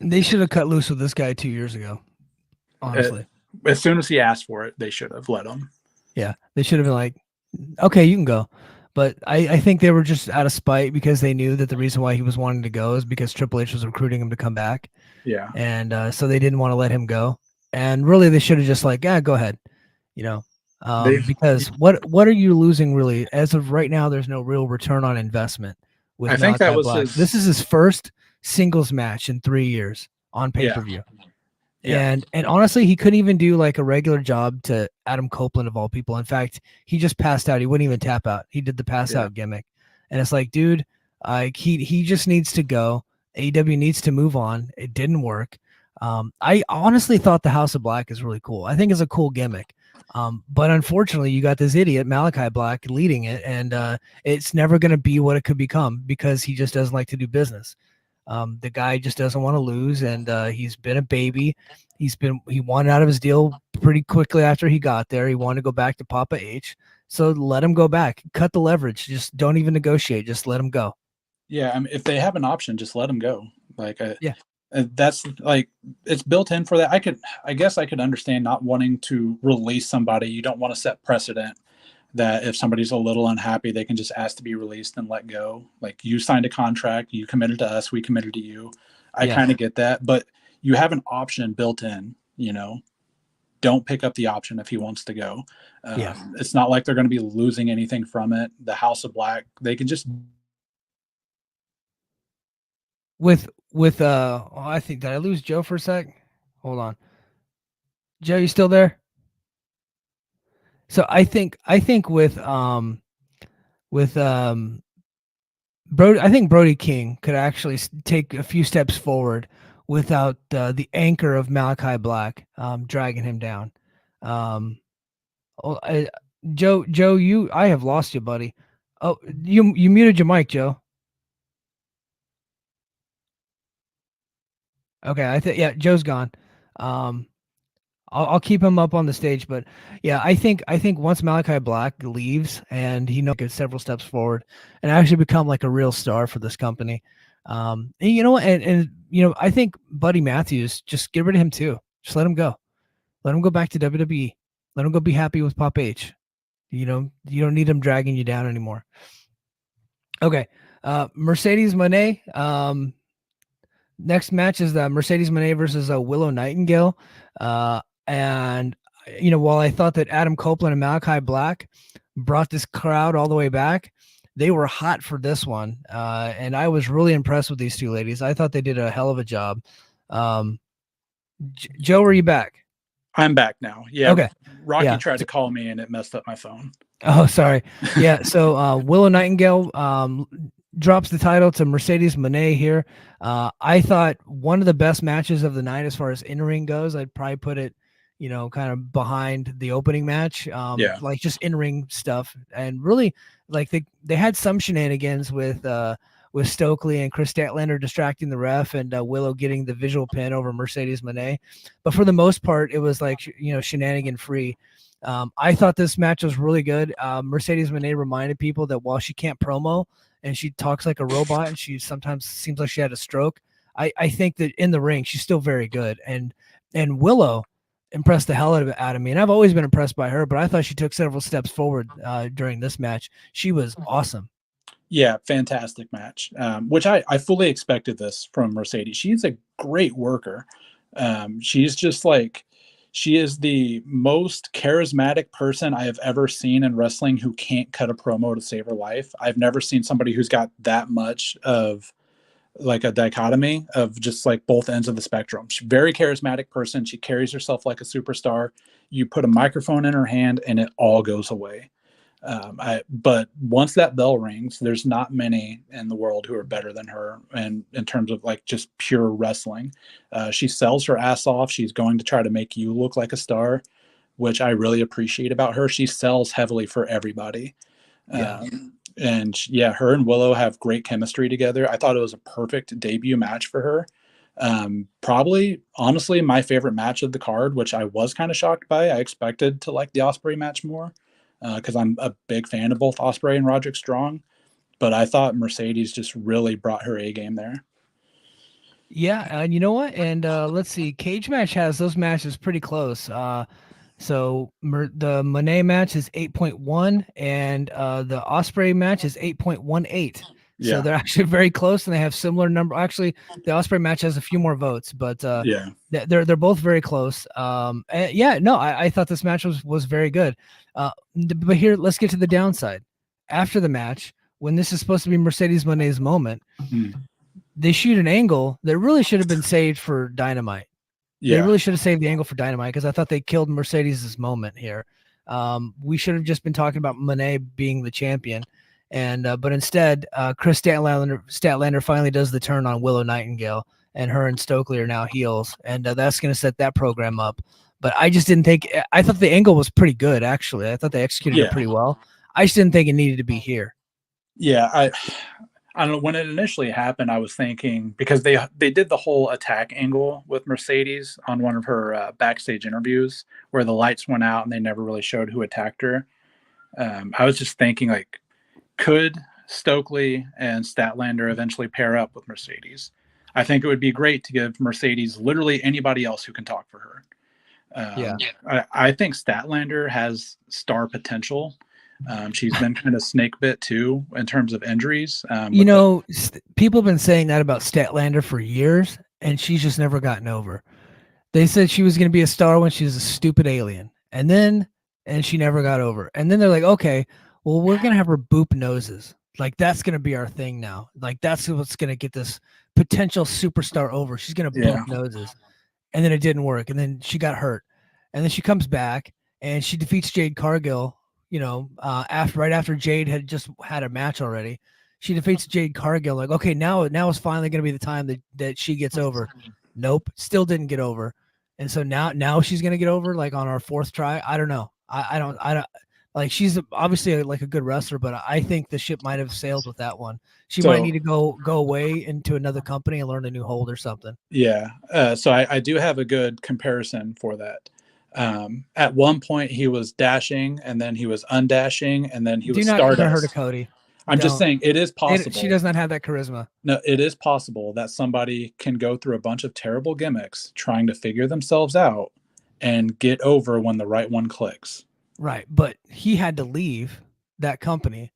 They should have cut loose with this guy 2 years ago. Honestly, as soon as he asked for it, they should have let him. Yeah, they should have been like, okay, you can go. But I think they were just out of spite because they knew that the reason why he was wanting to go is because Triple H was recruiting him to come back. Yeah. And so they didn't want to let him go. And really, they should have just like, go ahead, because what are you losing really? As of right now, there's no real return on investment. With I think that was this is his first singles match in 3 years on pay-per-view. Yeah. And honestly, he couldn't even do like a regular job to Adam Copeland of all people. In fact, he just passed out. He wouldn't even tap out. He did the pass out gimmick. And it's like, dude, he just needs to go. AEW needs to move on. It didn't work. I honestly thought the House of Black is really cool. I think it's a cool gimmick. But unfortunately, you got this idiot, Malachi Black, leading it. And it's never going to be what it could become because he just doesn't like to do business. The guy just doesn't want to lose, and he's been a baby. He wanted out of his deal pretty quickly after he got there. He wanted to go back to Papa H. So let him go back. Cut the leverage. Just don't even negotiate. Just let him go. Yeah, I mean, if they have an option, just let him go. Like, that's like it's built in for that. I guess I could understand not wanting to release somebody. You don't want to set precedent that if somebody's a little unhappy, they can just ask to be released and let go. Like you signed a contract, you committed to us, we committed to you. I kind of get that, but you have an option built in, don't pick up the option if he wants to go. It's not like they're going to be losing anything from it. The House of Black, they can just. I think, did I lose Joe for a sec? Hold on. Joe, you still there? So I think with Brody King could actually take a few steps forward without the anchor of Malachi Black dragging him down. Joe, I have lost you, buddy. Oh, you muted your mic, Joe. Okay, Joe's gone. I'll keep him up on the stage. But yeah, I think once Malachi Black leaves and he gets several steps forward and actually become like a real star for this company. And you know, and you know, I think Buddy Matthews, just get rid of him too. Just let him go. Let him go back to WWE. Let him go be happy with Pop H. You know, you don't need him dragging you down anymore. Okay. Mercedes Moné. Next match is the Mercedes Moné versus Willow Nightingale. And you know, while I thought that Adam Copeland and Malachi Black brought this crowd all the way back, they were hot for this one. And I was really impressed with these two ladies. I thought they did a hell of a job. Joe, are you back? I'm back now. Yeah. Okay. Rocky tried to call me and it messed up my phone. Oh, sorry. Yeah. So Willow Nightingale drops the title to Mercedes Moné here. I thought one of the best matches of the night as far as in-ring goes. I'd probably put it, you know, kind of behind the opening match. Like just in-ring stuff. And really, like they had some shenanigans with Stokely and Chris Statlander distracting the ref and Willow getting the visual pin over Mercedes Moné. But for the most part, it was like, you know, shenanigan free. I thought this match was really good. Mercedes Moné reminded people that while she can't promo and she talks like a robot and she sometimes seems like she had a stroke, I think that in the ring, she's still very good. And Willow impressed the hell out of me. And I've always been impressed by her, but I thought she took several steps forward during this match. She was awesome. Yeah, fantastic match, which I fully expected this from Mercedes. She's a great worker. She's just like, she is the most charismatic person I have ever seen in wrestling who can't cut a promo to save her life. I've never seen somebody who's got that much of like a dichotomy of just like both ends of the spectrum. She's a very charismatic person. She carries herself like a superstar. You put a microphone in her hand and it all goes away. But once that bell rings, there's not many in the world who are better than her. And in terms of like just pure wrestling, she sells her ass off. She's going to try to make you look like a star, which I really appreciate about her. She sells heavily for everybody. Yeah. And yeah, her and Willow have great chemistry together. I thought it was a perfect debut match for her. Probably honestly my favorite match of the card, which I was kind of shocked by. I expected to like the Ospreay match more. Because I'm a big fan of both Ospreay and Roderick Strong, but I thought Mercedes just really brought her A game there. Yeah, and you know what? And let's see, Cage Match has those matches pretty close. So the Moné match is 8.1, and the Ospreay match is 8.18. So they're actually very close, and they have similar number. Actually, the Ospreay match has a few more votes, but they're both very close. I thought this match was very good. But here, let's get to the downside. After the match, when this is supposed to be Mercedes Moné's moment, they shoot an angle that really should have been saved for Dynamite. They really should have saved the angle for Dynamite because I thought they killed Mercedes' moment here. We should have just been talking about Moné being the champion. And but instead, Chris Statlander finally does the turn on Willow Nightingale, and her and Stokely are now heels, and that's going to set that program up. But I just didn't think. I thought the angle was pretty good, actually. I thought they executed it pretty well. I just didn't think it needed to be here. Yeah, I don't know. When it initially happened, I was thinking because they did the whole attack angle with Mercedes on one of her backstage interviews where the lights went out and they never really showed who attacked her. I was just thinking like, could Stokely and Statlander eventually pair up with Mercedes? I think it would be great to give Mercedes literally anybody else who can talk for her. I think Statlander has star potential. She's been kind of snake bit too in terms of injuries. People have been saying that about Statlander for years, and she's just never gotten over. They said she was going to be a star when she was a stupid alien, and she never got over. And then they're like, okay, well, we're going to have her boop noses. Like, that's going to be our thing now. Like, that's what's going to get this potential superstar over. She's going to boop noses. And then it didn't work. And then she got hurt. And then she comes back and she defeats Jade Cargill, right after Jade had just had a match already. She defeats Jade Cargill. Like, okay, now is finally going to be the time that she gets over. Nope. Still didn't get over. And so now she's going to get over like on our fourth try. I don't know. I don't like, she's obviously a good wrestler, but I think the ship might have sailed with that one. She might need to go away into another company and learn a new hold or something. Yeah. So I do have a good comparison for that. At one point, he was dashing, and then he was undashing, and then he Do was not compare her to Stardust. Cody. I'm just saying it is possible. She does not have that charisma. No, it is possible that somebody can go through a bunch of terrible gimmicks trying to figure themselves out and get over when the right one clicks. Right. But he had to leave that company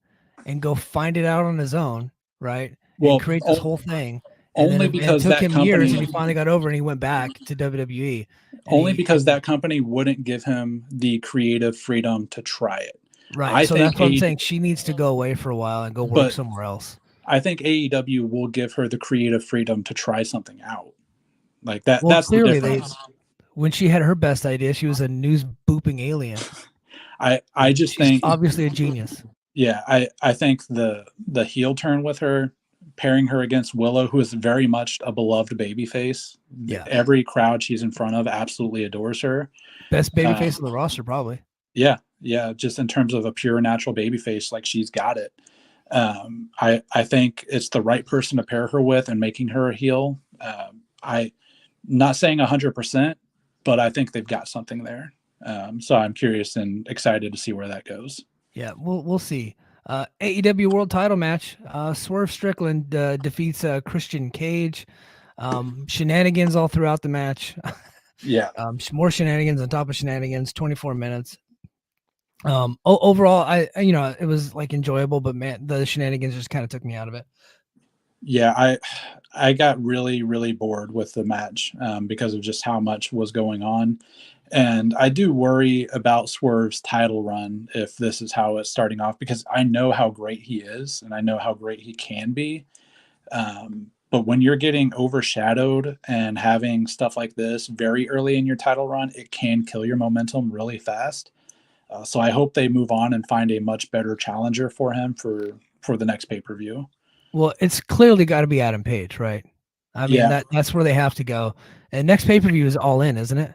and go find it out on his own, right? Well, and create this whole thing. And only then because it took that him company, years, and he finally got over, and he went back to WWE. Only because that company wouldn't give him the creative freedom to try it. Right. So that's what I'm saying. She needs to go away for a while and go work somewhere else. I think AEW will give her the creative freedom to try something out. Like that. Well, that's clearly the difference. When she had her best idea, she was a news booping alien. I just think obviously a genius. Yeah, I think the heel turn with her, pairing her against Willow, who is very much a beloved babyface. Yeah. Every crowd she's in front of absolutely adores her. Best babyface on the roster, probably. Yeah. Just in terms of a pure natural babyface, like she's got it. I think it's the right person to pair her with and making her a heel. I not saying 100%, but I think they've got something there. So I'm curious and excited to see where that goes. Yeah, we'll see. AEW World Title match. Swerve Strickland defeats Christian Cage. Shenanigans all throughout the match. Yeah. More shenanigans on top of shenanigans. 24 minutes. Overall, it was like enjoyable, but man, the shenanigans just kind of took me out of it. Yeah, I got really, really bored with the match because of just how much was going on. And I do worry about Swerve's title run if this is how it's starting off, because I know how great he is and I know how great he can be. But when you're getting overshadowed and having stuff like this very early in your title run, it can kill your momentum really fast. So I hope they move on and find a much better challenger for him for the next pay-per-view. Well, it's clearly got to be Adam Page, right? I mean, that's where they have to go. And next pay-per-view is All In, isn't it?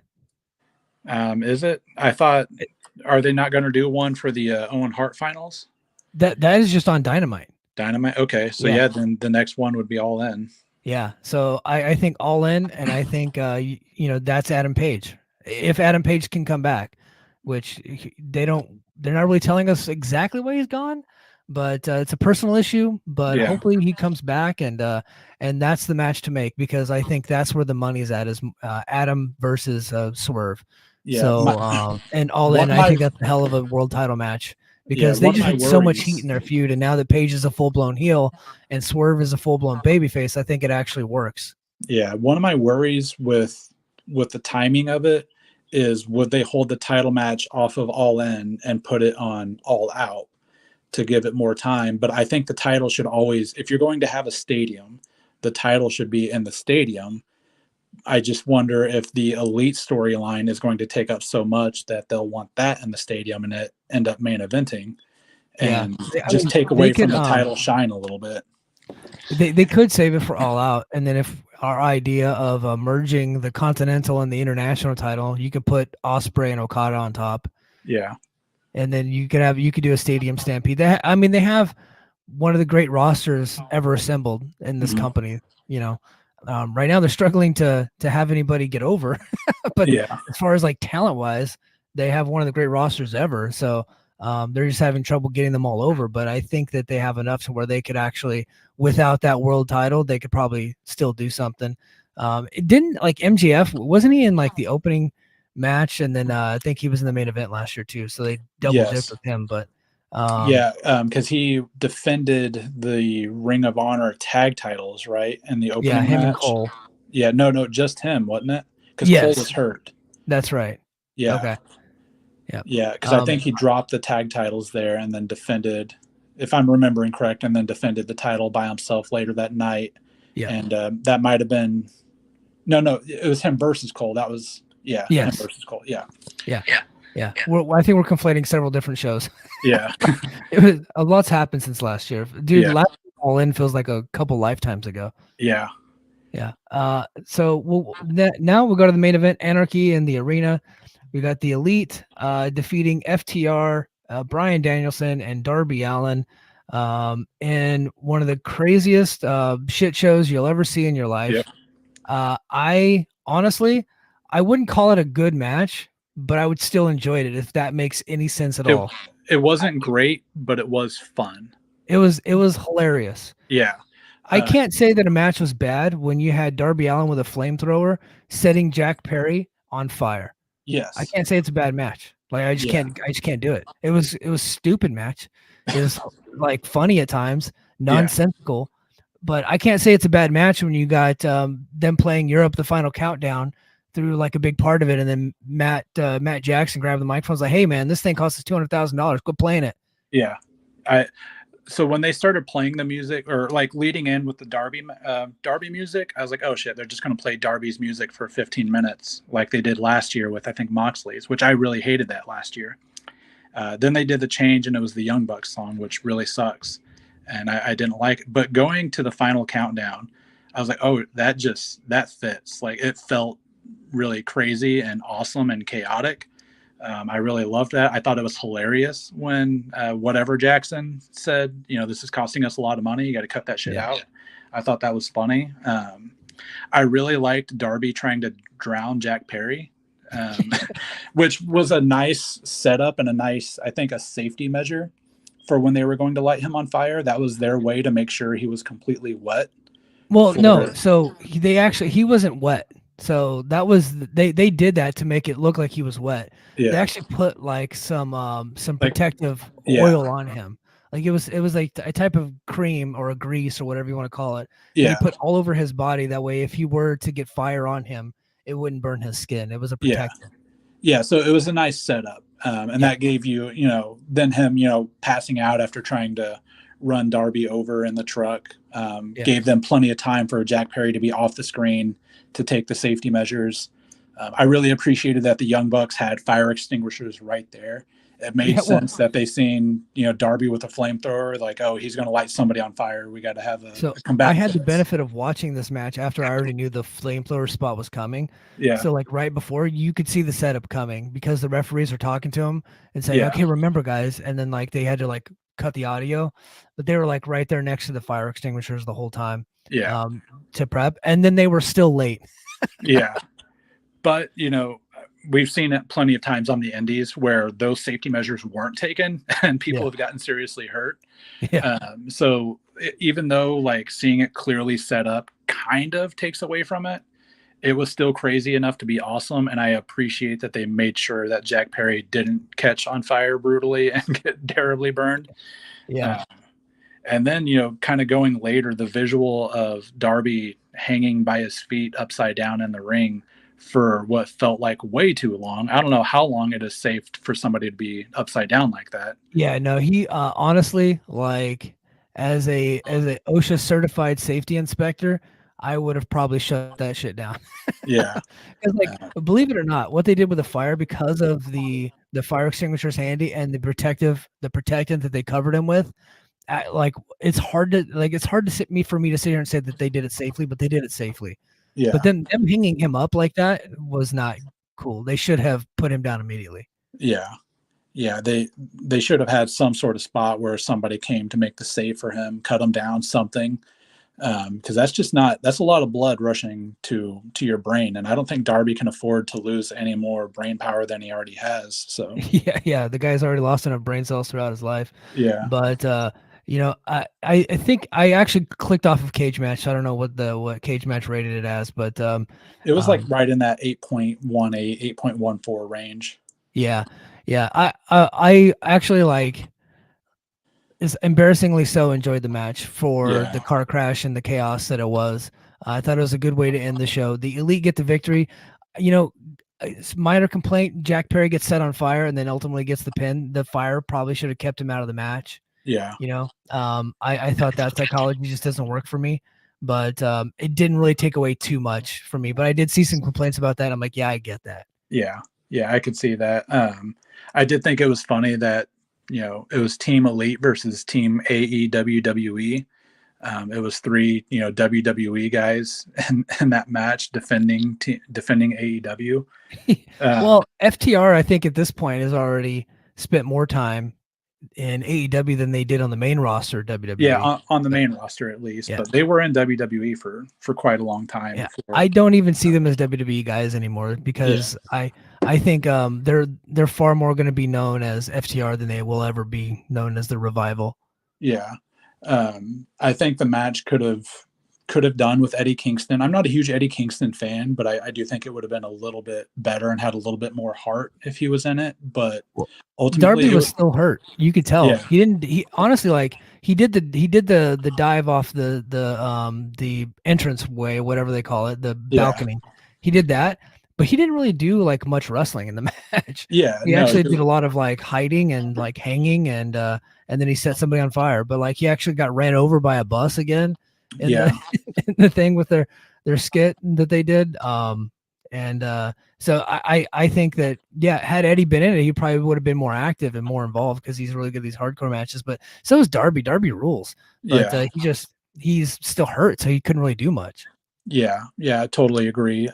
Is it? I thought, are they not going to do one for the Owen Hart finals? That is just on Dynamite. Dynamite. Okay, so yeah, then the next one would be All In. Yeah, so I think All In, and I think that's Adam Page. If Adam Page can come back, which they're not really telling us exactly why he's gone, but it's a personal issue. But hopefully he comes back, and that's the match to make, because I think that's where the money is at, is Adam versus Swerve. Yeah. So and All In, I think that's a hell of a world title match, because they just had so much heat in their feud, and now that Page is a full-blown heel and Swerve is a full-blown babyface, I think it actually works. Yeah, one of my worries with the timing of it is, would they hold the title match off of All In and put it on All Out to give it more time? But I think the title should always, if you're going to have a stadium, the title should be in the stadium. I just wonder if the Elite storyline is going to take up so much that they'll want that in the stadium and it end up main eventing and take away from the title shine a little bit. They could save it for All Out, and then if our idea of merging the Continental and the International title, you could put Ospreay and Okada on top. Yeah. And then you could do a stadium stampede. They have one of the great rosters ever assembled in this company, right now they're struggling to have anybody get over, but as far as like talent wise, they have one of the great rosters ever. So they're just having trouble getting them all over. But I think that they have enough to where they could actually, without that world title, they could probably still do something. It didn't, like, MJF, wasn't he in like the opening match? And then I think he was in the main event last year too. So they double dipped with him, but because he defended the Ring of Honor tag titles, right? In the opening match. And Cole. Yeah, no, just him, wasn't it? Because Cole was hurt. That's right. Yeah. Okay. Yeah, because I think he dropped the tag titles there and then defended, if I'm remembering correct, and then defended the title by himself later that night. Yeah. And that might have been, no, it was him versus Cole. That was, him versus Cole. Yeah. Well, I think we're conflating several different shows. Yeah. A lot's happened since last year. Dude, last All In feels like a couple lifetimes ago. Yeah. So now we'll go to the main event, Anarchy in the Arena. We got the Elite defeating FTR, Bryan Danielson, and Darby Allin in one of the craziest shit shows you'll ever see in your life. Yep. I honestly wouldn't call it a good match, but I would still enjoy it if that makes any sense at It, all. it wasn't great, but it was fun. It was hilarious. Yeah. I can't say that a match was bad when you had Darby Allin with a flamethrower setting Jack Perry on fire. Yes. I can't say it's a bad match. Like I just can't do it. It was stupid match. It was like funny at times, nonsensical, but I can't say it's a bad match when you got them playing Europe the Final Countdown through like a big part of it, and then Matt Jackson grabbed the microphone, was like, "Hey man, this thing costs us $200,000. Quit playing it." Yeah. So when they started playing the music, or like leading in with the Darby music, I was like, oh shit, they're just going to play Darby's music for 15 minutes like they did last year with, I think, Moxley's, which I really hated that last year. Then they did the change and it was the Young Bucks song, which really sucks. And I didn't like it. But going to the Final Countdown, I was like, oh, that fits. Like it felt really crazy and awesome and chaotic. I really loved that. I thought it was hilarious when whatever Jackson said, this is costing us a lot of money. You got to cut that shit out. I thought that was funny. I really liked Darby trying to drown Jack Perry, which was a nice setup and I think a safety measure for when they were going to light him on fire. That was their way to make sure he was completely wet. Well, no. So he wasn't wet. So that was they did that to make it look like he was wet. Yeah. They actually put like some protective oil on him. Like it was like a type of cream or a grease or whatever you want to call it. Yeah. They put all over his body. That way, if he were to get fire on him, it wouldn't burn his skin. It was a protector. Yeah. So it was a nice setup. And that gave you, then him, passing out after trying to run Darby over in the truck, gave them plenty of time for Jack Perry to be off the screen to take the safety measures. I really appreciated that the Young Bucks had fire extinguishers right there. It made sense that they seen, Darby with a flamethrower, like, oh, he's going to light somebody on fire. We got to have a combat. I had the benefit of watching this match after I already knew the flamethrower spot was coming. Yeah. So like right before, you could see the setup coming because the referees were talking to him and saying, okay, remember guys. And then like they had to like cut the audio, but they were like right there next to the fire extinguishers the whole time. Yeah. To prep. And then they were still late. Yeah. But, we've seen it plenty of times on the indies where those safety measures weren't taken and people have gotten seriously hurt. Yeah. So even though like seeing it clearly set up kind of takes away from it, it was still crazy enough to be awesome. And I appreciate that they made sure that Jack Perry didn't catch on fire brutally and get terribly burned. Yeah. And then, kind of going later, the visual of Darby hanging by his feet upside down in the ring for what felt like way too long. I don't know how long it is safe for somebody to be upside down like that. Yeah, no, he honestly, like as a OSHA certified safety inspector, I would have probably shut that shit down. Yeah. Because like, believe it or not, what they did with the fire, because of the fire extinguishers handy and the protectant that they covered him with, like it's hard to for me to sit here and say that they did it safely, but they did it safely. Yeah. But then them hanging him up like that was not cool. They should have put him down immediately. Yeah. Yeah. They should have had some sort of spot where somebody came to make the save for him, cut him down, something. Because that's a lot of blood rushing to your brain. And I don't think Darby can afford to lose any more brain power than he already has. So yeah. The guy's already lost enough brain cells throughout his life. Yeah. But I think I actually clicked off of Cage Match. I don't know what Cage Match rated it as, but it was like right in that 8.18, 8.14 range. Yeah. I actually like is embarrassingly so enjoyed the match for the car crash and the chaos that it was. I thought it was a good way to end the show. The Elite get the victory. Minor complaint: Jack Perry gets set on fire and then ultimately gets the pin. The fire probably should have kept him out of the match. Yeah. I thought that psychology just doesn't work for me, but it didn't really take away too much for me. But I did see some complaints about that. I'm like, yeah, I get that. Yeah, I could see that. I did think it was funny that it was Team Elite versus Team AEWWE. It was three WWE guys in that match defending AEW. Well, FTR I think at this point has already spent more time in AEW than they did on the main roster WWE. Yeah, on the main roster at least. Yeah. But they were in WWE for quite a long time. Yeah. I don't even see them as WWE guys anymore because I I think they're far more going to be known as FTR than they will ever be known as the Revival. Yeah. I think the match could have done with Eddie Kingston. I'm not a huge Eddie Kingston fan, but I do think it would have been a little bit better and had a little bit more heart if he was in it. But ultimately, Darby was still hurt. You could tell. Yeah. He honestly, like, he did the dive off the entrance way, whatever they call it, the balcony. He did that, but he didn't really do like much wrestling in the match. Yeah, He actually did a lot of like hiding and like hanging, and then he set somebody on fire. But like he actually got ran over by a bus again in the thing with their skit that they did. So I think that, yeah, had Eddie been in it, he probably would have been more active and more involved because he's really good at these hardcore matches. But so is Darby. Darby rules. But he's still hurt, so he couldn't really do much. Yeah, I totally agree.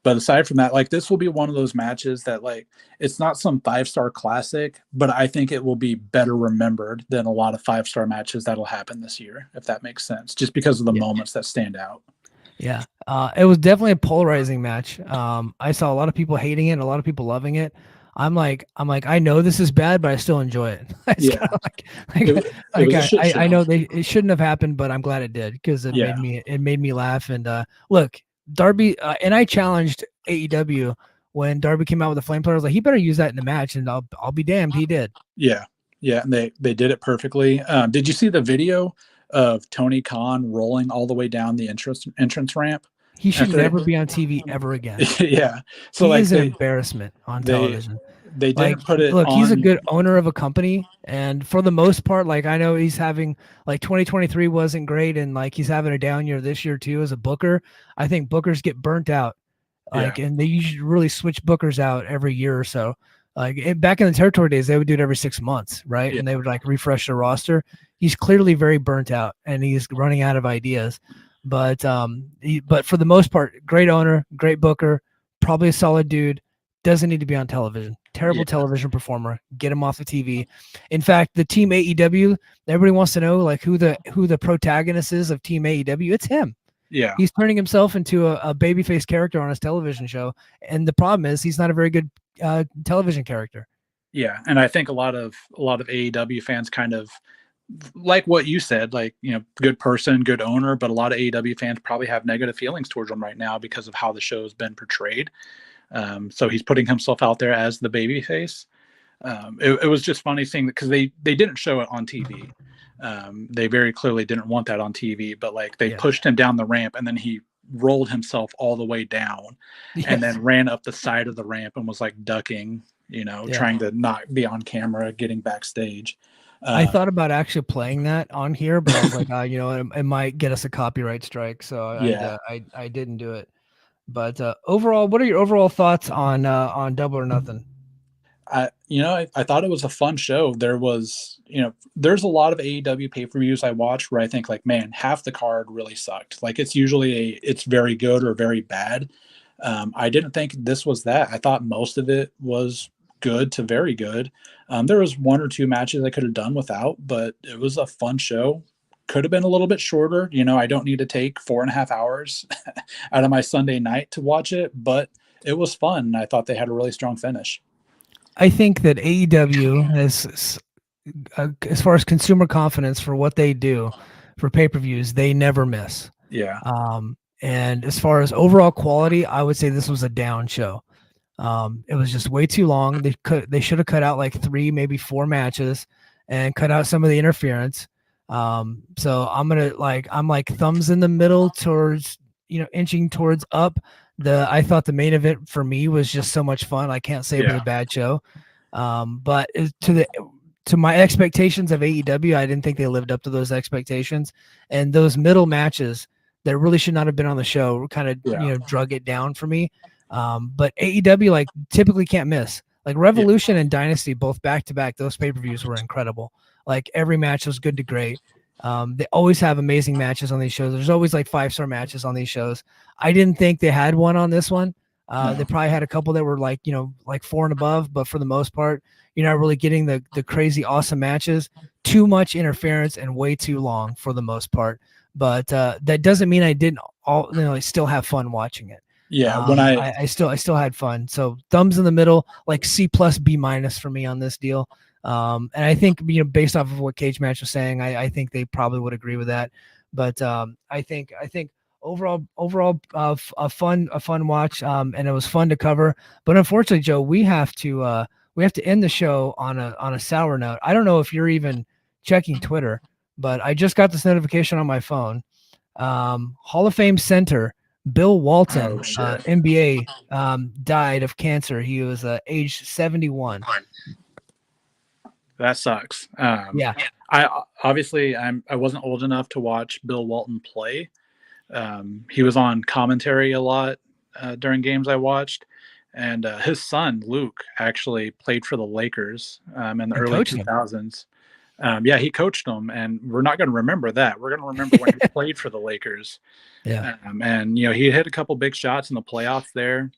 But aside from that, like, this will be one of those matches that, like, it's not some 5-star classic, but I think it will be better remembered than a lot of 5-star matches that'll happen this year, if that makes sense, just because of the moments that stand out. Yeah, it was definitely a polarizing match. I saw a lot of people hating it and a lot of people loving it. I'm like, I know this is bad, but I still enjoy it. I know it shouldn't have happened, but I'm glad it did because it made me laugh. And look, Darby, and I challenged AEW when Darby came out with the flamethrower. I was like, he better use that in the match, and I'll be damned, he did. Yeah, and they did it perfectly. Did you see the video of Tony Khan rolling all the way down the entrance ramp? He should never be on TV ever again. Yeah. So he is an embarrassment on television. They didn't put it. Look, he's a good owner of a company, and for the most part, like, I know he's having, like, 2023 wasn't great, and like he's having a down year this year too as a booker. I think bookers get burnt out, and they usually really switch bookers out every year or so. Like, back in the territory days, they would do it every 6 months, right? Yeah. And they would like refresh their roster. He's clearly very burnt out, and he's running out of ideas. But but for the most part, great owner, great booker, probably a solid dude. Doesn't need to be on television. Terrible television performer. Get him off the TV. In fact, the team AEW, everybody wants to know like who the protagonist is of team AEW. It's him. Yeah, he's turning himself into a babyface character on his television show, and the problem is he's not a very good television character. Yeah, and I think a lot of AEW fans kind of like what you said, like, you know, good person, good owner, but a lot of AEW fans probably have negative feelings towards him right now because of how the show has been portrayed. So he's putting himself out there as the babyface. It was just funny seeing that because they didn't show it on TV. They very clearly didn't want that on TV, but like they pushed him down the ramp and then he rolled himself all the way down and then ran up the side of the ramp and was like ducking, you know, trying to not be on camera, getting backstage. I thought about actually playing that on here, but I was like, you know, it might get us a copyright strike, so I didn't do it. But overall, what are your overall thoughts on Double or Nothing? I thought it was a fun show. there's a lot of AEW pay-per-views I watch where I think like, man, half the card really sucked. Like it's usually it's very good or very bad. I didn't think this was that. I thought most of it was good to very good. There was 1 or 2 matches I could have done without, but it was a fun show. Could have been a little bit shorter. You know, I don't need to take 4.5 hours out of my Sunday night to watch it, but it was fun. I thought they had a really strong finish. I think that AEW has, as far as consumer confidence for what they do for pay-per-views, they never miss. Yeah. And as far as overall quality, I would say this was a down show. It was just way too long. They should have cut out like 3, maybe 4 matches and cut out some of the interference. So I'm like thumbs in the middle towards, you know, inching towards up. I thought the main event for me was just so much fun. I can't say it was a bad show. But to my expectations of AEW, I didn't think they lived up to those expectations. And those middle matches that really should not have been on the show kind of, you know, drug it down for me. But AEW like typically can't miss. Like Revolution and Dynasty, both back to back, those pay-per-views were incredible. Like every match was good to great. They always have amazing matches on these shows. There's always like 5-star matches on these shows. I didn't think they had one on this one. They probably had a couple that were like, you know, like 4 and above, but for the most part, you're not really getting the crazy awesome matches. Too much interference and way too long for the most part. But that doesn't mean I didn't still have fun watching it. Yeah, I still had fun. So thumbs in the middle, like C plus B minus for me on this deal. And I think, based off of what Cage Match was saying, I think they probably would agree with that. But I think overall a fun watch. And it was fun to cover. But unfortunately, Joe, we have to end the show on a sour note. I don't know if you're even checking Twitter, but I just got this notification on my phone. Hall of Fame center Bill Walton, NBA, died of cancer. He was age 71. That sucks. Yeah. I wasn't old enough to watch Bill Walton play. He was on commentary a lot during games I watched, and his son Luke actually played for the Lakers in the early 2000s. Yeah, he coached them, and we're not going to remember that. We're going to remember when he played for the Lakers. Yeah. And he hit a couple big shots in the playoffs there.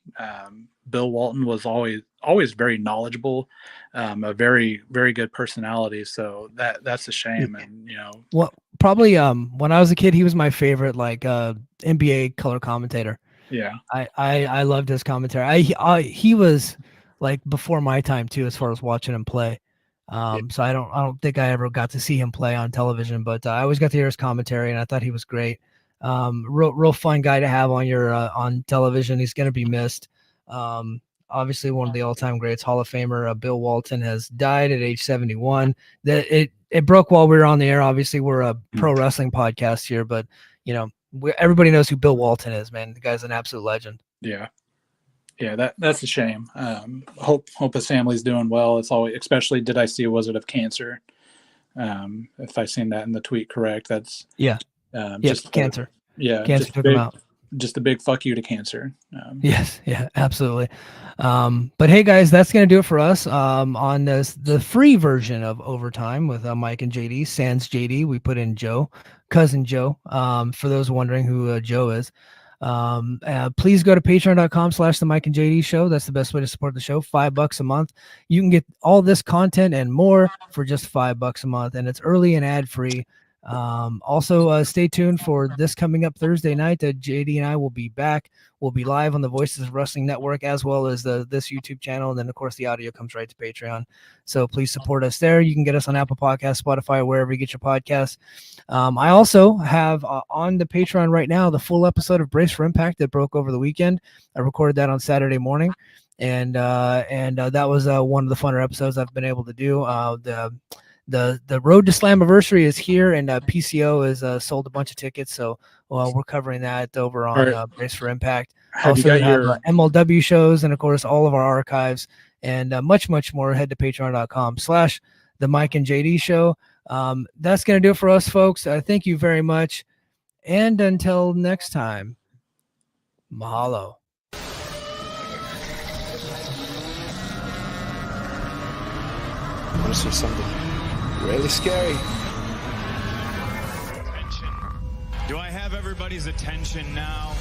Bill Walton was always very knowledgeable, a very, very good personality. So that's a shame. And well, probably when I was a kid, he was my favorite NBA color commentator. Yeah, I loved his commentary. He was like before my time too, as far as watching him play. So I don't think I ever got to see him play on television, but I always got to hear his commentary, and I thought he was great. Real fun guy to have on your on television. He's going to be missed. Obviously one of the all-time greats, Hall of Famer Bill Walton has died at age 71. It broke while we were on the air. Obviously we're a pro wrestling podcast here, but everybody knows who Bill Walton is, man. The guy's an absolute legend. Yeah, that's a shame. Hope his family's doing well. It's always, especially, did I see was it of cancer? If I seen that in the tweet correct, that's just cancer. Cancer took him out. Just a big fuck you to cancer. Yes, yeah, absolutely. But hey, guys, that's gonna do it for us on the free version of Overtime with Mike and JD. Sans JD, we put in Joe, cousin Joe. For those wondering who Joe is. Please go to patreon.com/the Mike and JD show. That's the best way to support the show. $5 a month. You can get all this content and more for just $5 a month, and it's early and ad free. Also stay tuned for this coming up Thursday night. JD and I will be back. We'll be live on the Voices of Wrestling Network, as well as this YouTube channel. And then of course the audio comes right to Patreon. So please support us there. You can get us on Apple Podcasts, Spotify, or wherever you get your podcasts. I also have on the Patreon right now the full episode of Brace for Impact that broke over the weekend. I recorded that on Saturday morning, and that was one of the funner episodes I've been able to do. The Road to Slammiversary is here, and PCO has sold a bunch of tickets, so we're covering that over on Brace for Impact. Have MLW shows, and of course all of our archives, and much more. Head to patreon.com/the Mike and JD show. That's gonna do it for us, folks. Thank you very much, and until next time, mahalo. I want to see something really scary. Attention. Do I have everybody's attention now?